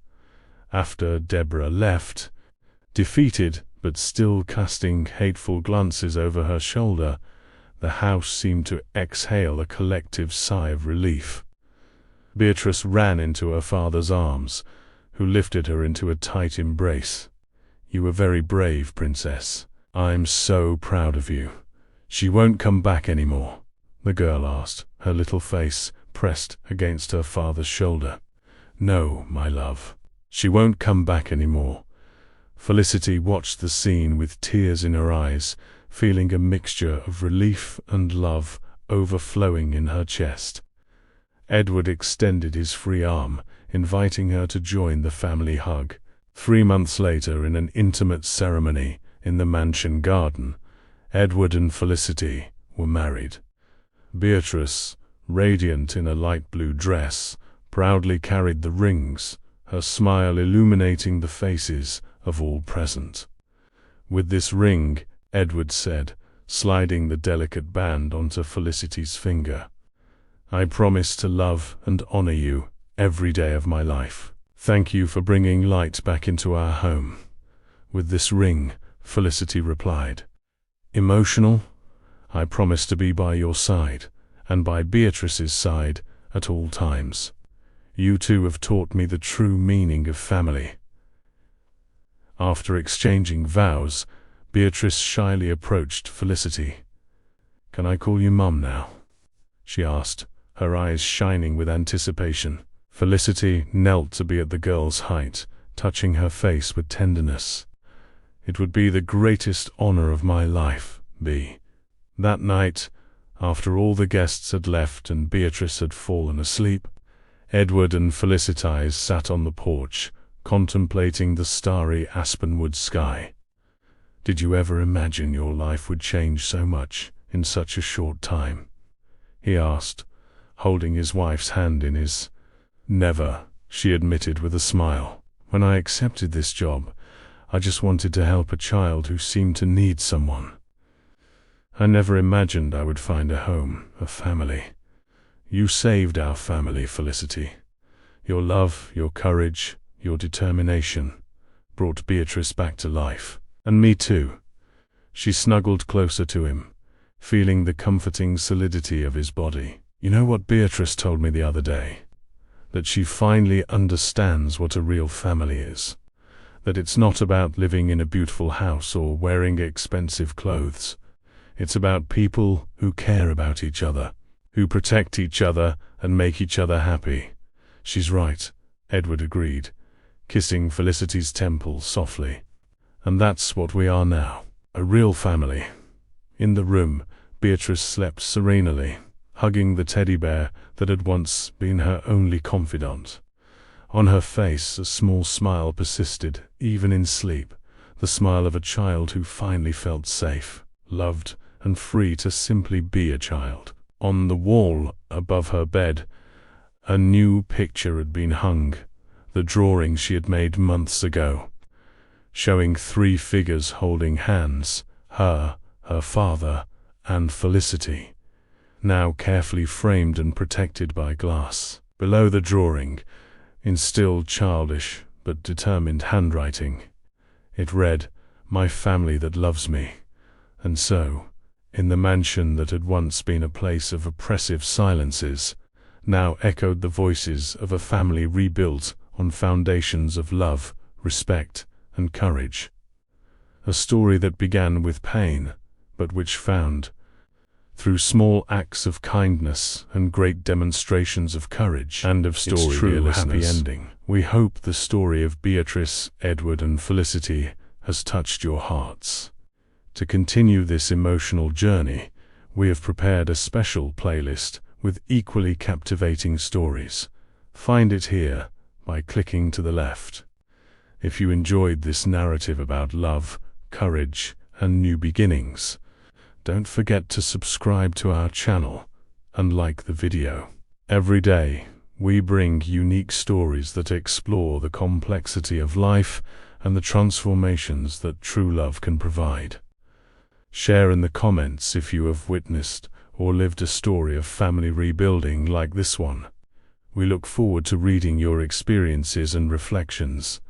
After Deborah left, defeated but still casting hateful glances over her shoulder, the house seemed to exhale a collective sigh of relief. Beatrice ran into her father's arms, who lifted her into a tight embrace. "You were very brave, Princess. I'm so proud of you." "She won't come back anymore?" the girl asked, her little face pressed against her father's shoulder. "No, my love. She won't come back anymore." Felicity watched the scene with tears in her eyes, feeling a mixture of relief and love overflowing in her chest. Edward extended his free arm, inviting her to join the family hug. 3 months later, in an intimate ceremony in the mansion garden, Edward and Felicity were married. Beatrice, radiant in a light blue dress, proudly carried the rings, her smile illuminating the faces of all present. "With this ring," Edward said, sliding the delicate band onto Felicity's finger, "I promise to love and honor you every day of my life. Thank you for bringing light back into our home." "With this ring," Felicity replied. "Emotional? I promise to be by your side, and by Beatrice's side, at all times. You two have taught me the true meaning of family." After exchanging vows, Beatrice shyly approached Felicity. "Can I call you Mum now?" she asked, her eyes shining with anticipation. Felicity knelt to be at the girl's height, touching her face with tenderness. "It would be the greatest honor of my life, Bea." That night, after all the guests had left and Beatrice had fallen asleep, Edward and Felicity sat on the porch, contemplating the starry Aspenwood sky. "Did you ever imagine your life would change so much in such a short time?" he asked, holding his wife's hand in his. "Never," she admitted with a smile. "When I accepted this job, I just wanted to help a child who seemed to need someone. I never imagined I would find a home, a family. You saved our family, Felicity. Your love, your courage, your determination brought Beatrice back to life. And me too." She snuggled closer to him, feeling the comforting solidity of his body. "You know what Beatrice told me the other day? That she finally understands what a real family is. That it's not about living in a beautiful house or wearing expensive clothes. It's about people who care about each other, who protect each other and make each other happy." "She's right," Edward agreed, kissing Felicity's temple softly. "And that's what we are now, a real family." In the room, Beatrice slept serenely, hugging the teddy bear that had once been her only confidant. On her face, a small smile persisted, even in sleep, the smile of a child who finally felt safe, loved, and free to simply be a child. On the wall above her bed, a new picture had been hung, the drawing she had made months ago, showing 3 figures holding hands, her father, and Felicity, now carefully framed and protected by glass. Below the drawing, in still childish but determined handwriting, it read, "My family that loves me." And so, in the mansion that had once been a place of oppressive silences, now echoed the voices of a family rebuilt on foundations of love, respect, and courage. A story that began with pain, but which found, through small acts of kindness and great demonstrations of courage and of story, its true happy ending. We hope the story of Beatrice, Edward, and Felicity has touched your hearts. To continue this emotional journey, we have prepared a special playlist with equally captivating stories. Find it here by clicking to the left. If you enjoyed this narrative about love, courage, and new beginnings, don't forget to subscribe to our channel and like the video. Every day, we bring unique stories that explore the complexity of life and the transformations that true love can provide. Share in the comments if you have witnessed or lived a story of family rebuilding like this one. We look forward to reading your experiences and reflections.